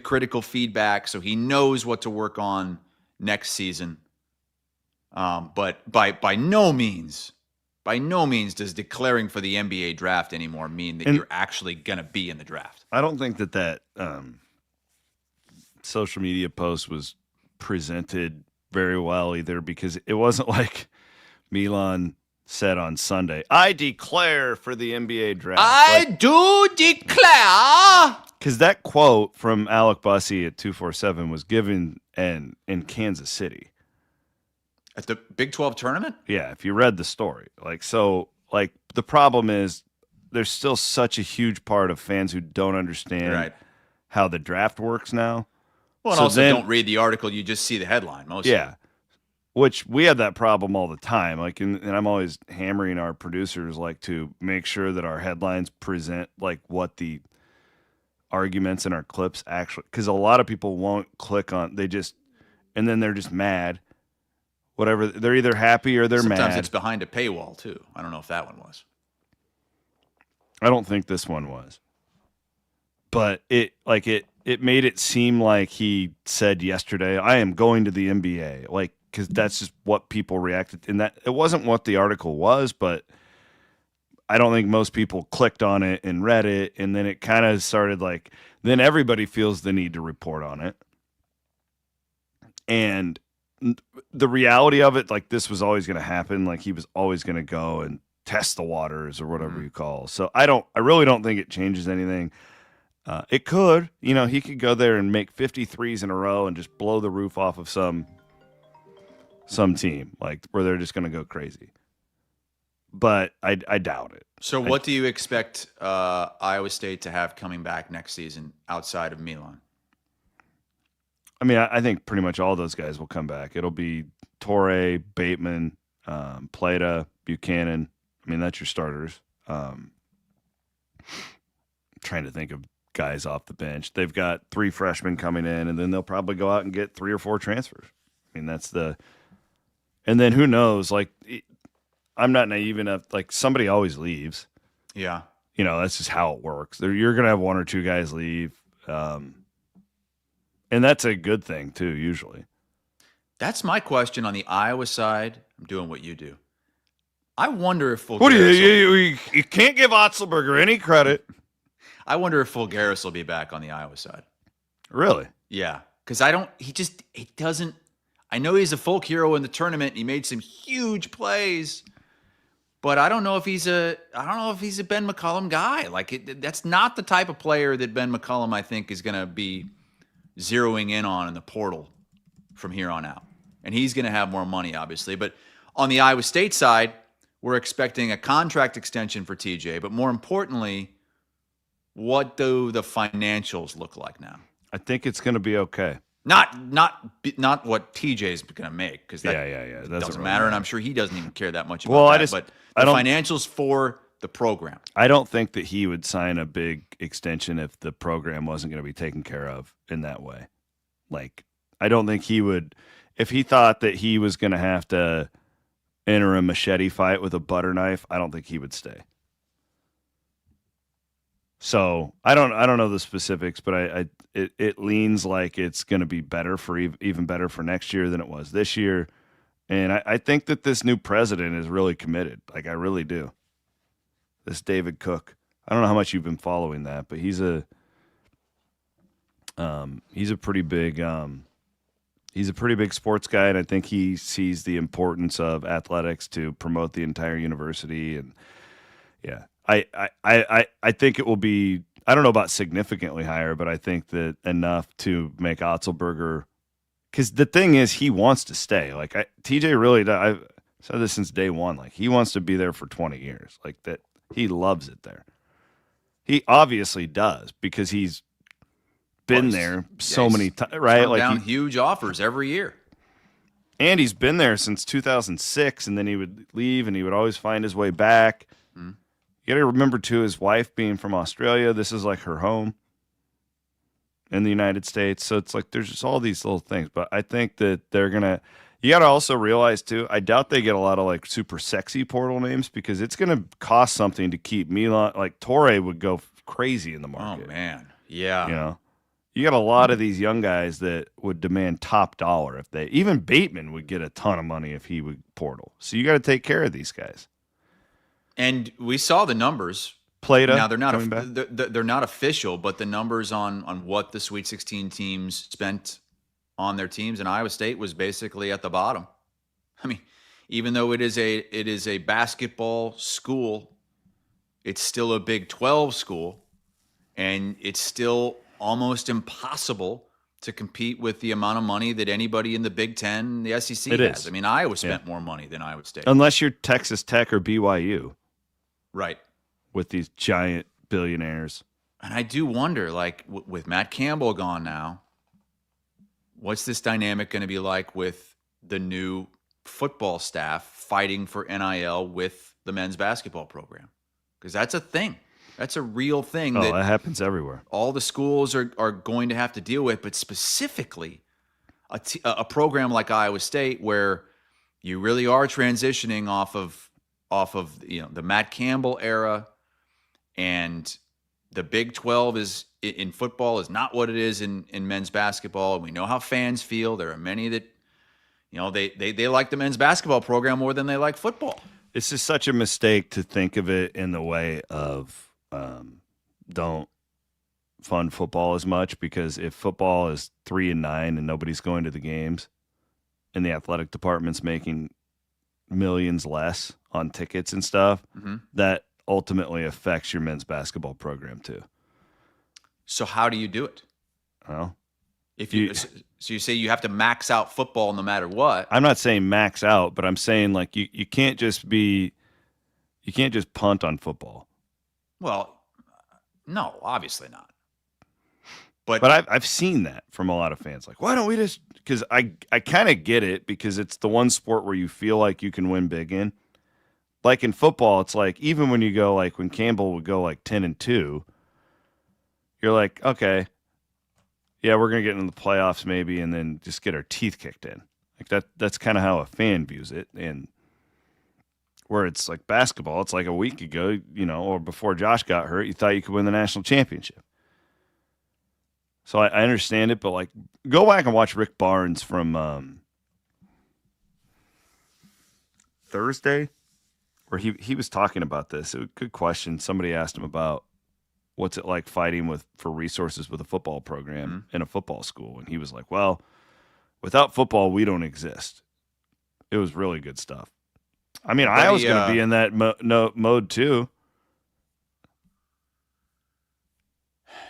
critical feedback, so he knows what to work on next season. But by no means does declaring for the NBA draft anymore mean that you're actually going to be in the draft.
I don't think that social media post was presented very well either, because it wasn't like Milan said on Sunday, "I declare for the NBA draft."
I do declare.
Because that quote from Alec Bussey at 247 was given in Kansas City.
At the Big 12 tournament?
Yeah, if you read the story. The problem is there's still such a huge part of fans who don't understand how the draft works now.
Well, and also don't read the article, you just see the headline mostly.
Yeah, which we have that problem all the time. And I'm always hammering our producers to make sure that our headlines present what the arguments in our clips actually, because a lot of people won't click on, and then they're just mad. Whatever, they're either happy or they're mad.
Sometimes it's behind a paywall too. I don't know if that one was.
I don't think this one was. But it made it seem like he said yesterday, "I am going to the NBA," because that's just what people reacted. And that it wasn't what the article was, but I don't think most people clicked on it and read it, and then it kind of started then everybody feels the need to report on it. And the reality of it, this was always going to happen. He was always going to go and test the waters or whatever you call. So I really don't think it changes anything. It could, he could go there and make 53s in a row and just blow the roof off of some team, where they're just going to go crazy. But I doubt it.
So what do you expect Iowa State to have coming back next season outside of Milan?
I mean, I think pretty much all those guys will come back. It'll be Torrey, Bateman, Plata, Buchanan. I mean, that's your starters. Trying to think of guys off the bench. They've got 3 freshmen coming in, and then they'll probably go out and get 3 or 4 transfers. I mean, and then who knows? Like, I'm not naive enough. Like, somebody always leaves.
Yeah.
That's just how it works. You're going to have 1 or 2 guys leave. And that's a good thing, too, usually.
That's my question on the Iowa side. I'm doing what you do. I wonder if
What do you can't give Otzelberger any credit.
I wonder if Fulgaris will be back on the Iowa side.
Really?
Yeah. Because he doesn't. I know he's a folk hero in the tournament. He made some huge plays, but I don't know if he's a Ben McCollum guy. Like, that's not the type of player that Ben McCollum, I think, is going to be zeroing in on in the portal from here on out. And he's going to have more money, obviously. But on the Iowa State side, we're expecting a contract extension for TJ. But more importantly, what do the financials look like now?
I think it's going to be okay.
Not what TJ's going to make, because that doesn't
really
matter, and I'm sure he doesn't even care that much about that. But the financials for the program.
I don't think that he would sign a big extension if the program wasn't going to be taken care of in that way. Like, I don't think he would, if he thought that he was going to have to enter a machete fight with a butter knife, I don't think he would stay. So I don't know the specifics, but it leans like it's going to be better for even better for next year than it was this year. And I think that this new president is really committed. Like, I really do. This David Cook. I don't know how much you've been following that, but he's a pretty big sports guy, and I think he sees the importance of athletics to promote the entire university. And yeah, I think it will be, I don't know about significantly higher, but I think that enough to make Otzelberger, because the thing is, he wants to stay. Like, TJ really does. I've said this since day one. Like, he wants to be there for 20 years. Like, that, he loves it there. He obviously does, because he's been there so many times, right? Like,
down huge offers every year.
And he's been there since 2006, and then he would leave, and he would always find his way back. You got to remember, too, his wife being from Australia. This is like her home in the United States. So it's like there's just all these little things. But I think that they're going to – you got to also realize, too, I doubt they get a lot of, like, super sexy portal names, because it's going to cost something to keep Milan – like, Torre would go crazy in the market.
Oh, man. Yeah.
You got a lot of these young guys that would demand top dollar if they – even Bateman would get a ton of money if he would portal. So you got to take care of these guys.
And we saw the numbers.
Plata,
now they're not official, but the numbers on what the Sweet 16 teams spent on their teams, and Iowa State was basically at the bottom. I mean, even though it is a basketball school, it's still a Big 12 school, and it's still almost impossible to compete with the amount of money that anybody in the Big 10, the SEC has. I mean, Iowa spent more money than Iowa State.
Unless you're Texas Tech or BYU.
Right.
With these giant billionaires.
And I do wonder, like, with Matt Campbell gone now, what's this dynamic going to be like with the new football staff fighting for NIL with the men's basketball program? Because that's a thing. That's a real thing.
That happens everywhere.
All the schools are going to have to deal with, but specifically a program like Iowa State, where you really are transitioning off of the Matt Campbell era, and the Big 12 is in football is not what it is in men's basketball. And we know how fans feel. There are many that, they like the men's basketball program more than they like football.
It's just such a mistake to think of it in the way of don't fund football as much, because if football is 3-9 and nobody's going to the games, and the athletic department's making millions less on tickets and stuff, that ultimately affects your men's basketball program too.
So how do you do it?
Well,
so you say you have to max out football no matter what.
I'm not saying max out, but I'm saying, like, you can't just punt on football.
Well, no, obviously not. But
I've seen that from a lot of fans. Like, why don't we just? Because I kind of get it, because it's the one sport where you feel like you can win big in. Like in football, it's like, even when you go, like when Campbell would go like 10-2, you're like, okay, yeah, we're going to get into the playoffs maybe and then just get our teeth kicked in. Like that's kind of how a fan views it. And where it's like basketball, it's like a week ago, or before Josh got hurt, you thought you could win the national championship. So I understand it, but like go back and watch Rick Barnes from Thursday, where he was talking about this. It was a good question. Somebody asked him about what's it like fighting for resources with a football program in a football school, and he was like, "Well, without football, we don't exist." It was really good stuff. I mean, I was going to be in that mode too.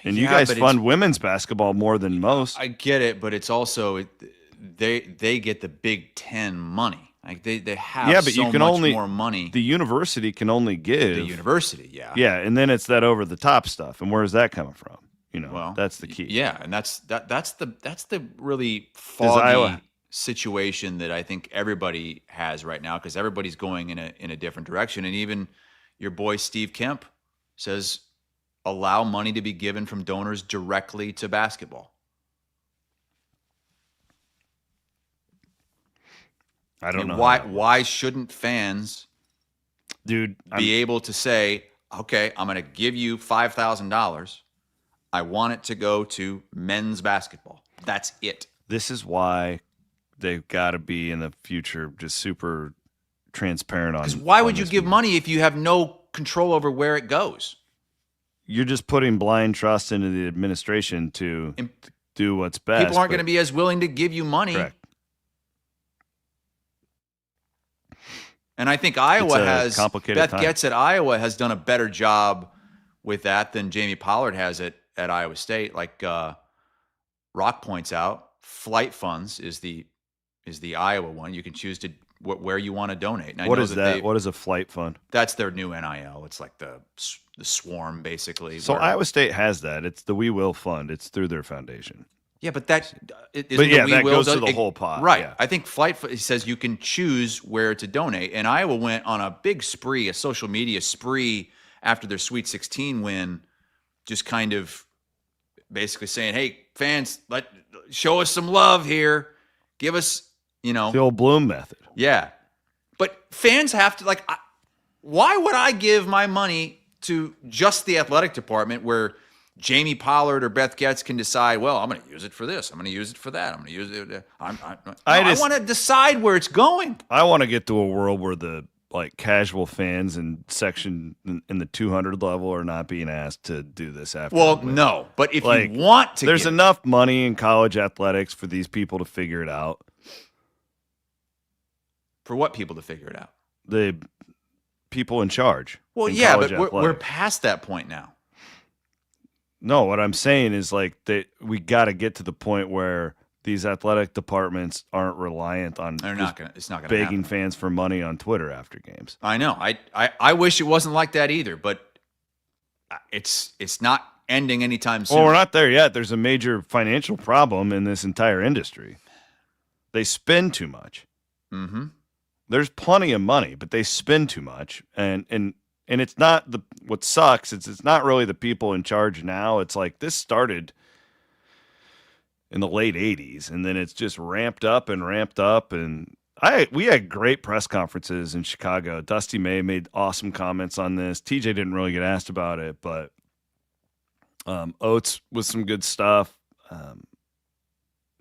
And you guys fund women's basketball more than most.
I get it, but it's also they get the Big Ten money. Like they have
but
so
you can
much
only,
more money.
The university can only give.
The university, yeah.
Yeah, and then it's that over the top stuff. And where's that coming from? Well, that's the key.
Yeah, and that's the really foggy situation that I think everybody has right now, because everybody's going in a different direction. And even your boy Steve Kemp says allow money to be given from donors directly to basketball.
I don't know
why shouldn't fans,
be
able to say, okay, I'm going to give you $5,000. I want it to go to men's basketball. That's it.
This is why they've got to be in the future just super transparent on.
Because why would you give money if you have no control over where it goes?
You're just putting blind trust into the administration to do what's best.
People aren't going to be as willing to give you money.
Correct.
And I think Iowa has,
Beth
Getz at Iowa has done a better job with that than Jamie Pollard has at Iowa State. Like Rock points out, Flight Funds is the Iowa one. You can choose to where you want to donate.
What is that? What is a flight fund?
That's their new NIL. It's like the swarm, basically.
So Iowa State has that. It's the We Will Fund. It's through their foundation.
Yeah, but that
goes to the whole pot.
Right.
Yeah.
I think Flight says you can choose where to donate. And Iowa went on a big spree, a social media spree after their Sweet 16 win, just kind of basically saying, hey, fans, show us some love here. Give us,
the old Bloom method.
Yeah. But fans have to, why would I give my money to just the athletic department where Jamie Pollard or Beth Getz can decide, well, I'm going to use it for this. I'm going to use it for that. I'm going to use it. I want to decide where it's going.
I want to get to a world where the casual fans in section in the 200 level are not being asked to do this after.
Well, no. But if you want to,
there's enough money in college athletics for these people to figure it out.
For what people to figure it out?
The people in charge.
Well, yeah, but we're past that point now.
No, what I'm saying is we got to get to the point where these athletic departments aren't reliant on
it's not gonna
begging
happen.
Fans for money on Twitter after games.
I know. I wish it wasn't like that either, but it's not ending anytime soon.
Well, we're not there yet. There's a major financial problem in this entire industry. They spend too much.
Mm-hmm.
There's plenty of money, but they spend too much, and it's not what sucks. It's not really the people in charge now. It's like this started in the late 80s, and then it's just ramped up. And we had great press conferences in Chicago. Dusty May made awesome comments on this. TJ didn't really get asked about it, but Oates with some good stuff.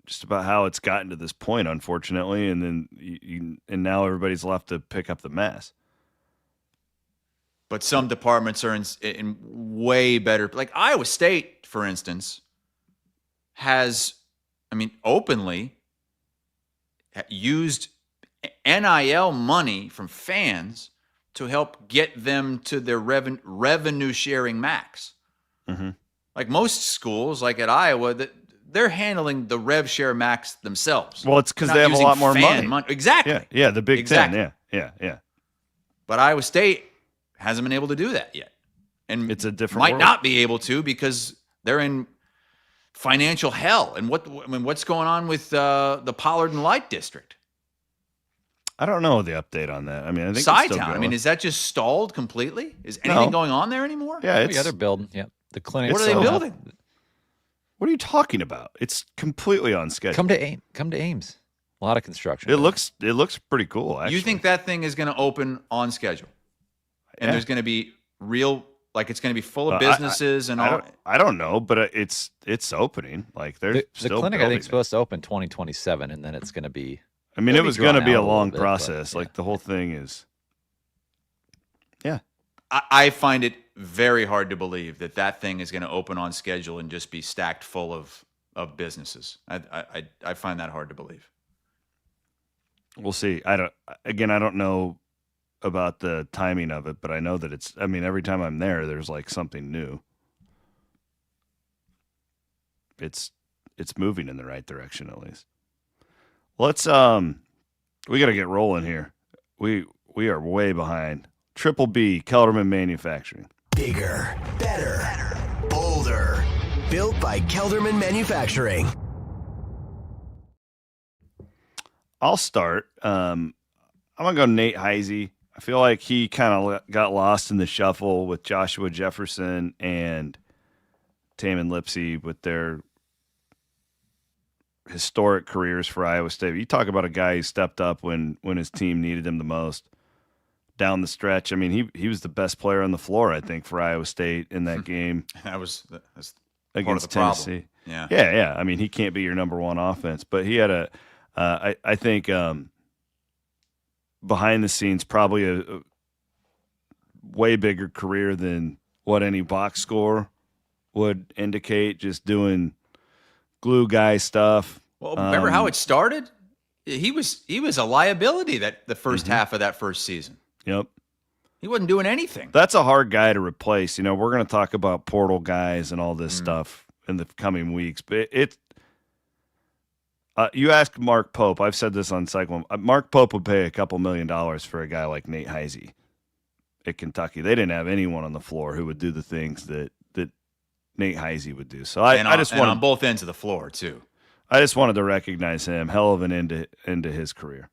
Just about how it's gotten to this point, unfortunately, and then and now everybody's left to pick up the mess.
But some departments are in way better. Like Iowa State, for instance, has, openly used NIL money from fans to help get them to their revenue sharing max.
Mm-hmm.
Like most schools, like at Iowa, they're handling the rev share max themselves.
Well, it's because they have a lot more money.
Exactly.
Yeah, the Big Ten. Yeah.
But Iowa State hasn't been able to do that yet. And
it's a different
might
world.
Not be able to because they're in financial hell. And what's going on with the Pollard and Light District?
I don't know the update on that. I think it's
Sci
still
Town.
going.
Is that just stalled completely? Is anything going on there anymore?
Yeah,
they're building. Yeah, the clinic.
What are they building?
What are you talking about? It's completely on schedule.
Come to Ames. A lot of construction.
It looks pretty cool, actually.
You think that thing is going to open on schedule? And there's going to be real, like it's going to be full of businesses and all.
I don't know, but it's opening. Like
the
still
clinic, I think, is
it.
supposed to open 2027, and then it's going to be.
I mean, it was going to be a long
bit,
process.
but, yeah.
Like the whole thing is. Yeah.
I find it very hard to believe that thing is going to open on schedule and just be stacked full of businesses. I find that hard to believe.
We'll see. I don't know about the timing of it, but I know that every time I'm there, there's like something new. It's moving in the right direction, at least. Let's we got to get rolling here. We are way behind. Triple B, Kelderman Manufacturing.
Bigger, better, bolder. Built by Kelderman Manufacturing.
I'll start. I'm going to go Nate Heisey. I feel like he kind of got lost in the shuffle with Joshua Jefferson and Taman Lipsey with their historic careers for Iowa State. You talk about a guy who stepped up when his team needed him the most. Down the stretch, I mean, he was the best player on the floor, I think, for Iowa State in that game.
That's
against
Tennessee.
Problem. Yeah. I mean, he can't be your number one offense, but he had I think behind the scenes, probably a way bigger career than what any box score would indicate. Just doing glue guy stuff.
Well, remember how it started? He was a liability that the first half of that first season.
Yep.
He wasn't doing anything.
That's a hard guy to replace. You know, we're going to talk about portal guys and all this stuff in the coming weeks, but you ask Mark Pope. I've said this on Cyclone. Mark Pope would pay a couple $1 million for a guy like Nate Heisey at Kentucky. They didn't have anyone on the floor who would do the things that Nate Heisey would do. So I just want
on both ends of the floor too.
I just wanted to recognize him. Hell of an end to his career.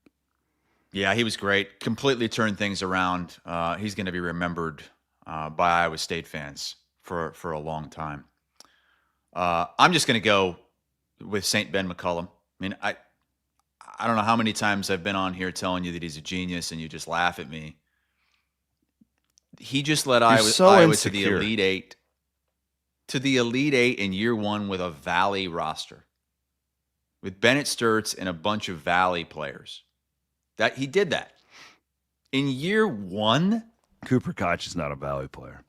Yeah, he was great. Completely turned things around. He's going to be remembered by Iowa State fans for a long time. I'm just going to go with St. Ben McCollum. I mean, I don't know how many times I've been on here telling you that he's a genius, and you just laugh at me. He just led Iowa to the Elite Eight. To the Elite Eight in year one with a Valley roster. With Bennett Sturts and a bunch of Valley players. That he did that. In year one?
Cooper Koch is not a Valley player.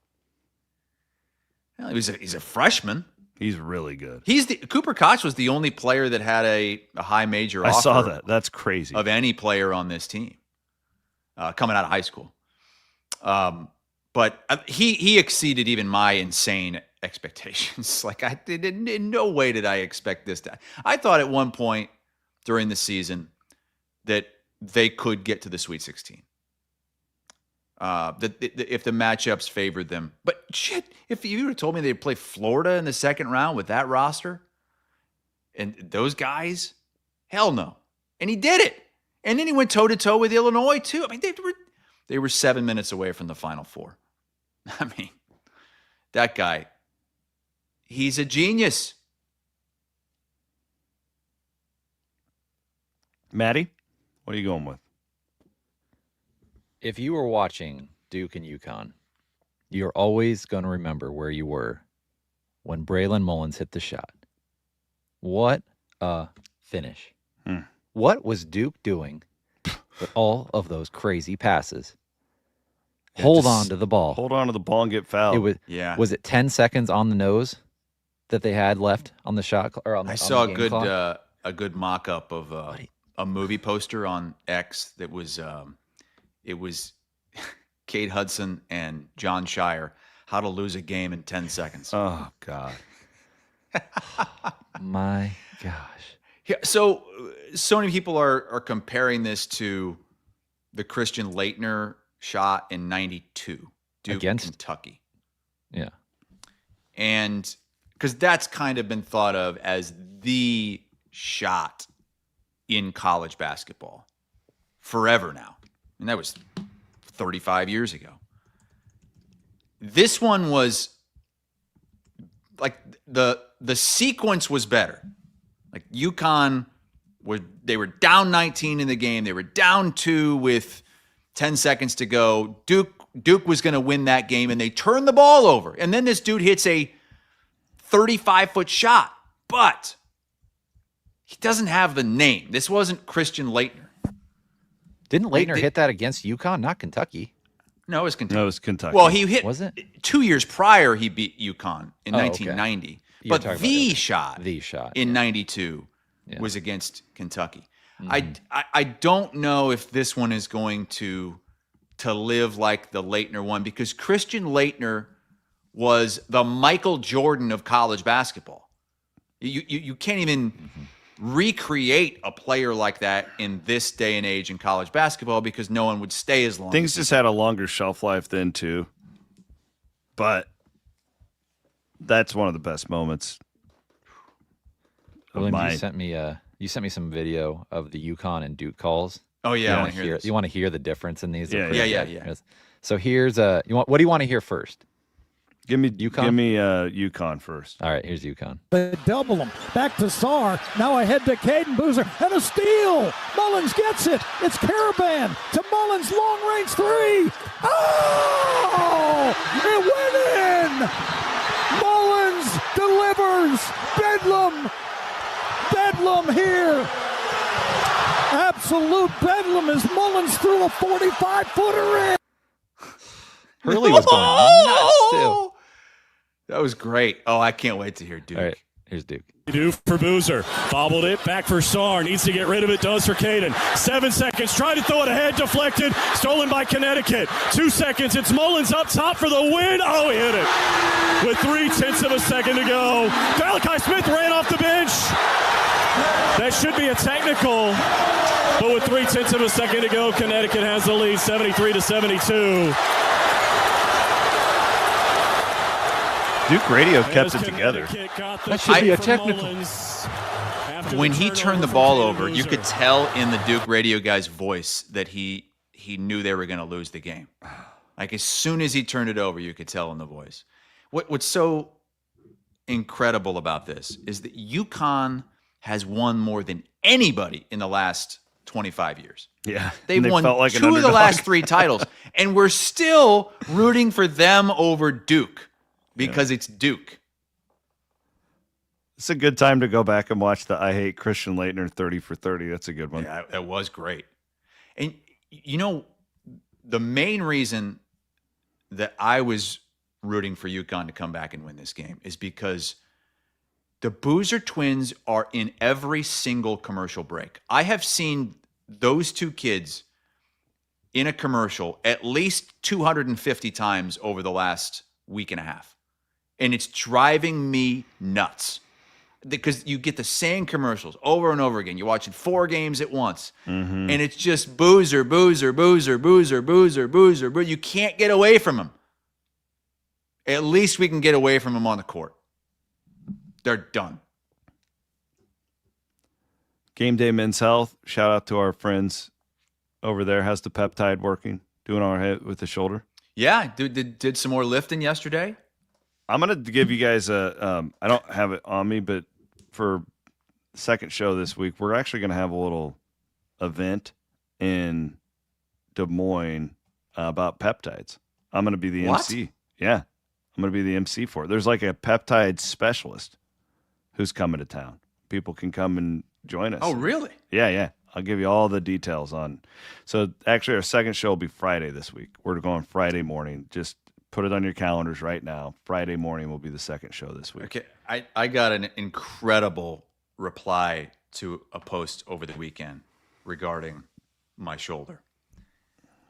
Well, he's a freshman.
He's really good.
Cooper Koch was the only player that had a high major offer.
I saw that. That's crazy.
Of any player on this team coming out of high school. But he exceeded even my insane expectations. Like in no way did I expect this I thought at one point during the season that they could get to the Sweet 16. If the matchups favored them. But shit, if you would have told me they'd play Florida in the second round with that roster and those guys, hell no. And he did it. And then he went toe-to-toe with Illinois, too. I mean, they were 7 minutes away from the Final Four. I mean, that guy, he's a genius.
Maddie, what are you going with?
If you were watching Duke and UConn, you're always going to remember where you were when Braylon Mullins hit the shot. What a finish. What was Duke doing with all of those crazy passes? Hold on to the ball.
Hold on to the ball and get fouled.
Was it 10 seconds on the nose that they had left on the shot? Or on the,
I saw
the game clock?
a good mock-up of a movie poster on X that was it was Kate Hudson and John Shire, How to Lose a Game in 10 Seconds.
Oh, God.
My gosh.
Yeah, so many people are comparing this to the Christian Laettner shot in 92, Duke
against
Kentucky.
Yeah.
And because that's kind of been thought of as the shot in college basketball forever now. And that was 35 years ago. This one was like the sequence was better. Like UConn they were down 19 in the game. They were down 2 with 10 seconds to go. Duke was going to win that game, and they turned the ball over. And then this dude hits a 35-foot shot, but he doesn't have the name. This wasn't Christian Laettner.
Didn't Laettner hit that against UConn, not Kentucky?
No, it was Kentucky.
No, it was Kentucky.
Well, he hit.
Was it?
2 years prior, he beat UConn in 1990.
Okay.
But the shot in 92 was against Kentucky. I don't know if this one is going to live like the Laettner one, because Christian Laettner was the Michael Jordan of college basketball. You can't even recreate a player like that in this day and age in college basketball, because no one would stay as long.
Things just had a longer shelf life then too. But that's one of the best moments.
William, you sent me some video of the UConn and Duke calls.
Oh yeah, I want to hear this.
You want to hear the difference in these?
Yeah.
So here's what do you want to hear first?
Give me
UConn?
Give me UConn first.
All right, here's UConn.
They double them. Back to Sarr. Now ahead to Caden Boozer. And a steal. Mullins gets it. It's Caravan to Mullins. Long-range 3. Oh! It went in! Mullins delivers. Bedlam here. Absolute bedlam as Mullins threw a 45-footer in.
Hurley was going nuts too.
That was great. Oh, I can't wait to hear Duke.
All right, here's Duke.
Do for Boozer. Bobbled it. Back for Sarr. Needs to get rid of it. Does for Caden. 7 seconds. Tried to throw it ahead. Deflected. Stolen by Connecticut. 2 seconds. It's Mullins up top for the win. Oh, he hit it. With 3/10 of a second to go. Malachi Smith ran off the bench. That should be a technical. But with 3/10 of a second to go, Connecticut has the lead, 73-72.
Duke Radio kept it together.
That should be a technical.
When he turned the ball over, you could tell in the Duke radio guy's voice that he knew they were going to lose the game. Like as soon as he turned it over, you could tell in the voice. What's so incredible about this is that UConn has won more than anybody in the last 25 years.
Yeah.
They've won like 2 of the last 3 titles, and we're still rooting for them over Duke. Because it's Duke.
It's a good time to go back and watch the I Hate Christian Laettner 30 for 30. That's a good one.
Yeah, that was great. And, you know, the main reason that I was rooting for UConn to come back and win this game is because the Boozer twins are in every single commercial break. I have seen those 2 kids in a commercial at least 250 times over the last week and a half. And it's driving me nuts because you get the same commercials over and over again. You're watching 4 games at once, and it's just Boozer. You can't get away from him. At least we can get away from him on the court. They're done.
Game Day Men's Health. Shout out to our friends over there. How's the peptide working? Doing all right with the shoulder?
Yeah, did some more lifting yesterday.
I'm going to give you guys I don't have it on me, but for the second show this week, we're actually going to have a little event in Des Moines about peptides. I'm going to be the MC. Yeah, I'm going to be the MC for it. There's like a peptide specialist who's coming to town. People can come and join us.
Oh, really?
Yeah. I'll give you all the details on. So actually, our second show will be Friday this week. We're going Friday morning. Just put it on your calendars right now. Friday morning will be the second show this week.
Okay, I got an incredible reply to a post over the weekend regarding my shoulder.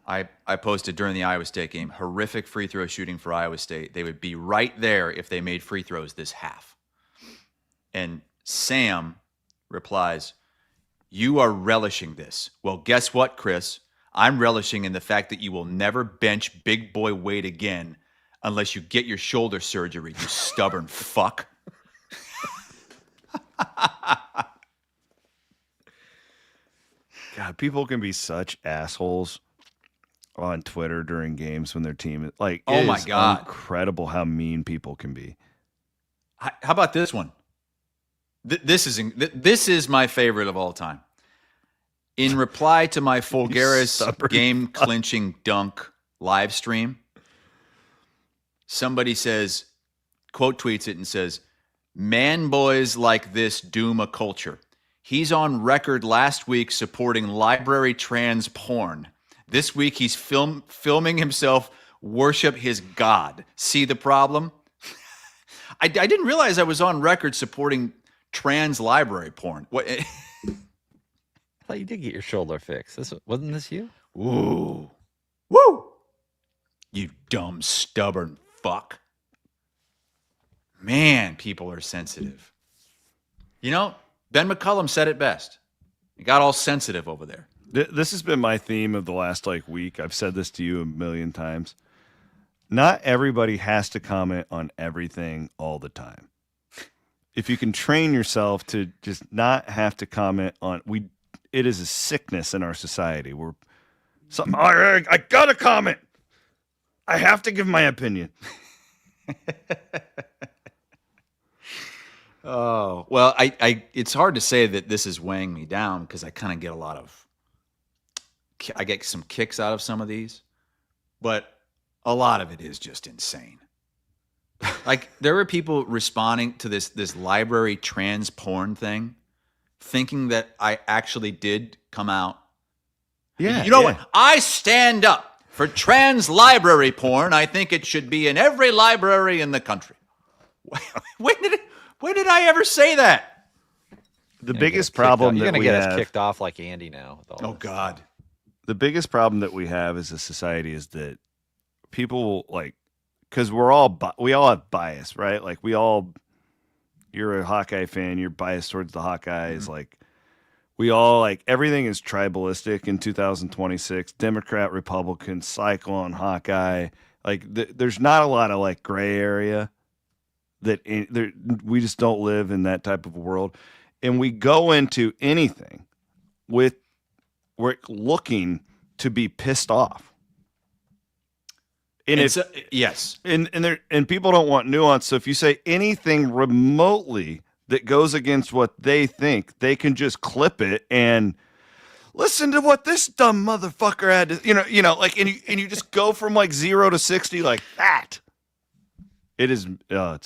I posted during the Iowa State game, horrific free throw shooting for Iowa State. They would be right there if they made free throws this half. And Sam replies, "You are relishing this." Well, guess what, Chris? I'm relishing in the fact that you will never bench big boy weight again unless you get your shoulder surgery, you stubborn fuck.
God, people can be such assholes on Twitter during games when their team is like,
oh my God,
incredible how mean people can be.
How about this one? This is my favorite of all time. In reply to my Fulgaris game-clinching dunk live stream, somebody says, quote tweets it and says, "Man boys like this doom a culture. He's on record last week supporting library trans porn. This week he's filming himself worship his god. See the problem?" I didn't realize I was on record supporting trans library porn. What?
I thought you did get your shoulder fixed. Wasn't this you?
Ooh. Woo! You dumb, stubborn fuck. Man, people are sensitive. You know, Ben McCollum said it best. He got all sensitive over there.
This has been my theme of the last week. I've said this to you a million times. Not everybody has to comment on everything all the time. If you can train yourself to just not have to comment on, it is a sickness in our society where something, I gotta comment. I have to give my opinion.
Oh, well, it's hard to say that this is weighing me down because I kind of get I get some kicks out of some of these, but a lot of it is just insane. Like, there were people responding to this library trans porn thing, thinking that I actually did come out.
Yeah.
You know what? I stand up for trans library porn. I think it should be in every library in the country. When did I ever say that?
The biggest problem
you're
that
gonna
we
get
have,
us kicked off like Andy now. With all
oh
this.
God.
The biggest problem that we have as a society is that people because we all have bias, right? Like you're a Hawkeye fan, you're biased towards the Hawkeyes.
Mm-hmm.
Like we all everything is tribalistic in 2026. Democrat, Republican, Cyclone, Hawkeye. There's not a lot of gray area we just don't live in that type of a world. And we go into anything we're looking to be pissed off.
Yes.
And people don't want nuance. So if you say anything remotely that goes against what they think, they can just clip it and listen to what this dumb motherfucker had to, and you just go from 0 to 60 like that. It's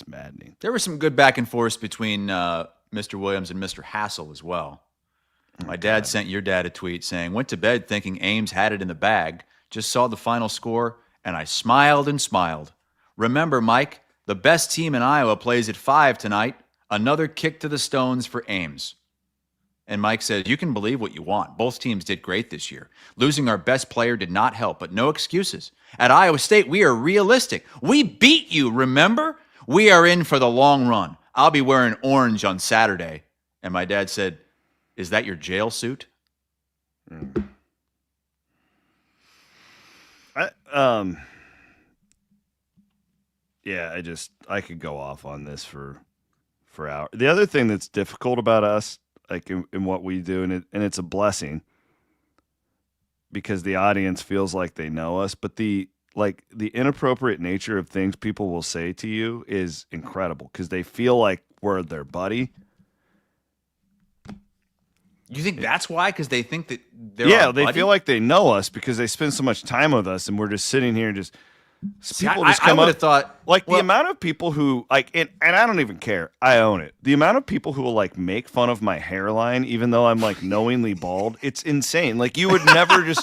maddening.
There was some good back and forth between Mr. Williams and Mr. Hassel as well. My dad sent your dad a tweet saying, "Went to bed thinking Ames had it in the bag. Just saw the final score, and I smiled and smiled. Remember, Mike, the best team in Iowa plays at 5 tonight. Another kick to the stones for Ames." And Mike says, "You can believe what you want. Both teams did great this year. Losing our best player did not help, but no excuses. At Iowa State, we are realistic. We beat you, remember? We are in for the long run. I'll be wearing orange on Saturday." And my dad said, "Is that your jail suit?"
I could go off on this for hours. The other thing that's difficult about us, in what we do, and it's a blessing because the audience feels like they know us, but the inappropriate nature of things people will say to you is incredible because they feel like we're their buddy.
You think that's why? Because they think that they're our
they
buddy?
feel like they know us because they spend so much time with us, and we're just sitting here and just people
I
just come
would
up.
have thought
The amount of people who and I don't even care. I own it. The amount of people who will make fun of my hairline, even though I'm knowingly bald, it's insane. You would never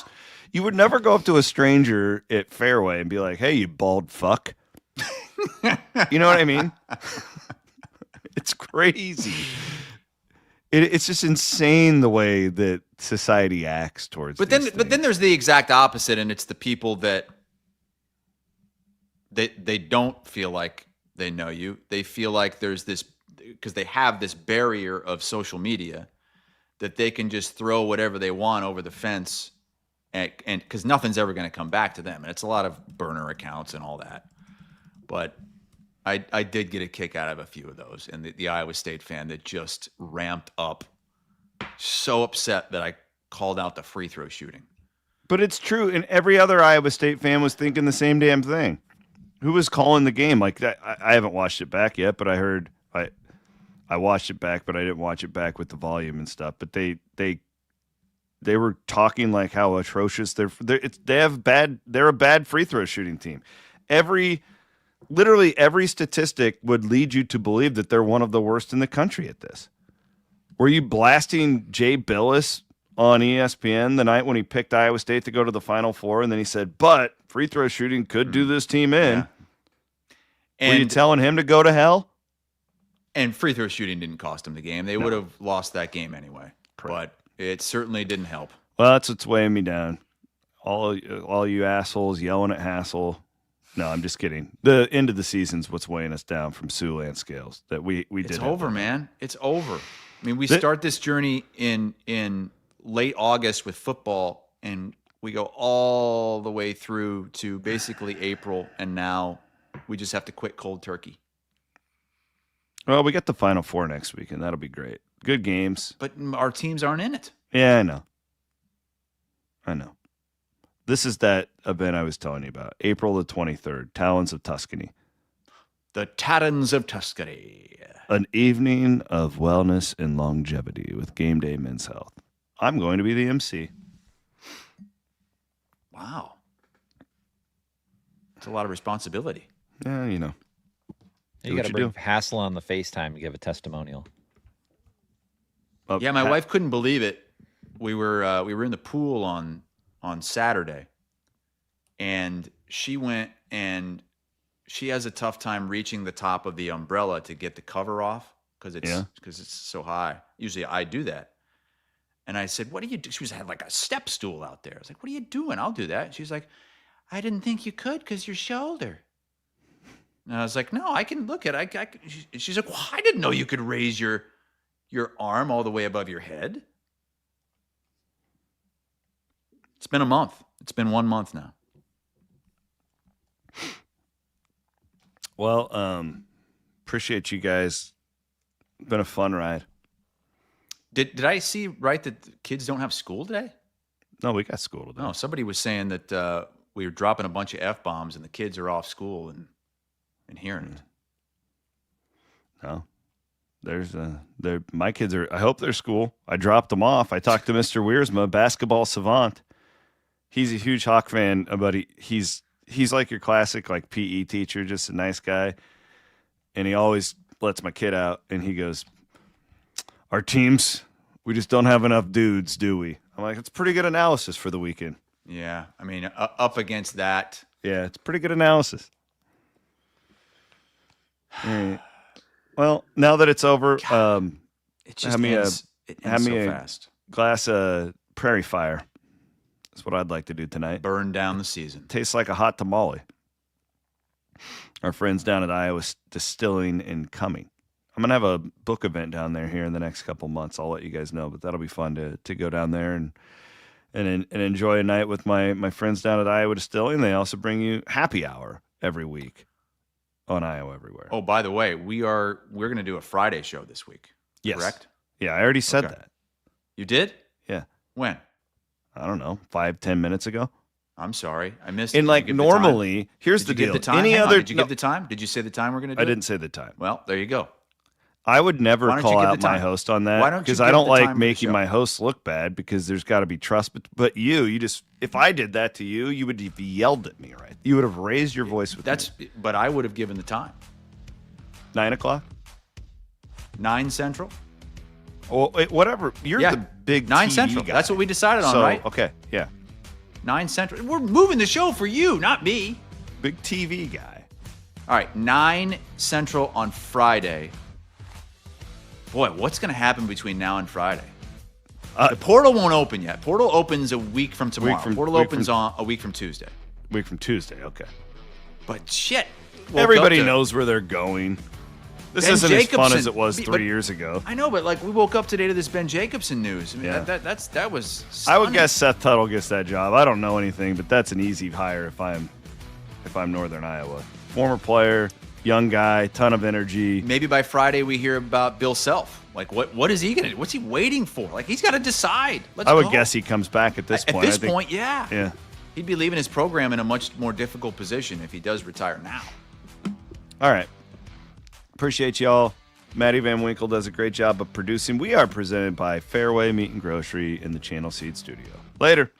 you would never go up to a stranger at Fareway and be like, "Hey, you bald fuck." You know what I mean? It's crazy. It's just insane the way that society acts towards.
But then there's the exact opposite, and it's the people that they don't feel like they know you. They feel like there's this because they have this barrier of social media that they can just throw whatever they want over the fence, and because nothing's ever going to come back to them, and it's a lot of burner accounts and all that. But I did get a kick out of a few of those, and the Iowa State fan that just ramped up, so upset that I called out the free throw shooting.
But it's true, and every other Iowa State fan was thinking the same damn thing. Who was calling the game like that? I haven't watched it back yet, but I heard I watched it back, but I didn't watch it back with the volume and stuff. But they were talking like how atrocious they're a bad free throw shooting team. Literally every statistic would lead you to believe that they're one of the worst in the country at this. Were you blasting Jay Billis on ESPN the night when he picked Iowa State to go to the Final Four, and then he said, but free throw shooting could do this team in? Yeah. And were you telling him to go to hell?
And free throw shooting didn't cost them the game. They would have lost that game anyway. Correct. But it certainly didn't help.
Well, that's what's weighing me down. All you assholes yelling at Hassel. No, I'm just kidding. The end of the season's what's weighing us down from Siouxland scales. That we did.
It's over, man. It's over. I mean, we start this journey in late August with football, and we go all the way through to basically April, and now we just have to quit cold turkey.
Well, we got the Final Four next week, and that'll be great. Good games.
But our teams aren't in it.
Yeah, I know. This is that event I was telling you about. April the 23rd, Talons of Tuscany.
The Talons of Tuscany.
An evening of wellness and longevity with Game Day Men's Health. I'm going to be the MC.
Wow. It's a lot of responsibility.
Yeah,
You got to bring Hassel on the FaceTime to give a testimonial.
Yeah, my wife couldn't believe it. We were in the pool on Saturday, and she went, and she has a tough time reaching the top of the umbrella to get the cover off because it's so high. Usually I do that. And I said, what do you do? She had like a step stool out there. I was like, what are you doing? I'll do that. She's like, I didn't think you could because your shoulder. And I was like, no, I can look at it. She's like, well, I didn't know you could raise your arm all the way above your head. It's been a month. It's been 1 month now.
Well, appreciate you guys. Been a fun ride.
Did I see right that the kids don't have school today?
No, we got school today.
No, somebody was saying that we were dropping a bunch of F-bombs and the kids are off school and hearing it.
No. My kids are, I hope they're school. I dropped them off. I talked to Mr. Wiersma, basketball savant. He's a huge Hawk fan, but he's like your classic like PE teacher, just a nice guy. And he always lets my kid out, and he goes, our teams, we just don't have enough dudes, do we? I'm like, it's pretty good analysis for the weekend.
Yeah, I mean, up against that.
Yeah, it's pretty good analysis. All right. Well, now that it's over,
it just ends so fast.
Glass of Prairie Fire. That's what I'd like to do tonight.
Burn down the season.
Tastes like a hot tamale. Our friends down at Iowa Distilling and Cumming. I'm going to have a book event down there here in the next couple months. I'll let you guys know, but that'll be fun to go down there and enjoy a night with my friends down at Iowa Distilling. They also bring you happy hour every week on Iowa Everywhere.
Oh, by the way, we're going to do a Friday show this week.
Yes.
Correct?
Yeah, I already said that.
You did?
Yeah.
When?
I don't know, 5-10 minutes ago.
I'm sorry, I missed.
And like normally, here's the deal.
Did you give the time? Did you say the time we're going to do?
I didn't say the time.
Well, there you go.
I would never call out my host on that because I don't like making my hosts look bad because there's got to be trust. But you just, if I did that to you, you would have yelled at me, right? You would have raised your voice with me.
But I would have given the time.
9 o'clock?
9 Central?
Well, whatever. You're the big
9
TV
Central.
guy.
That's what we decided on, right?
Okay, yeah.
9 Central. We're moving the show for you, not me.
Big TV guy.
All right, 9 Central on Friday. Boy, what's going to happen between now and Friday? The portal won't open yet. Portal opens a week from tomorrow. Portal opens on a week from Tuesday.
Week from Tuesday, okay.
But shit.
Everybody knows where they're going. This
Ben
isn't
Jacobson,
as fun as it was 3 years ago.
I know, but like we woke up today to this Ben Jacobson news. I mean, that was stunning.
I would guess Seth Tuttle gets that job. I don't know anything, but that's an easy hire if I'm Northern Iowa. Former player, young guy, ton of energy.
Maybe by Friday we hear about Bill Self. Like what is he gonna do? What's he waiting for? Like he's got to decide.
I would guess he comes back at this point.
At this point, yeah.
Yeah.
He'd be leaving his program in a much more difficult position if he does retire now.
All right. Appreciate y'all. Maddie Van Winkle does a great job of producing. We are presented by Fareway Meat and Grocery in the Channel Seed Studio. Later.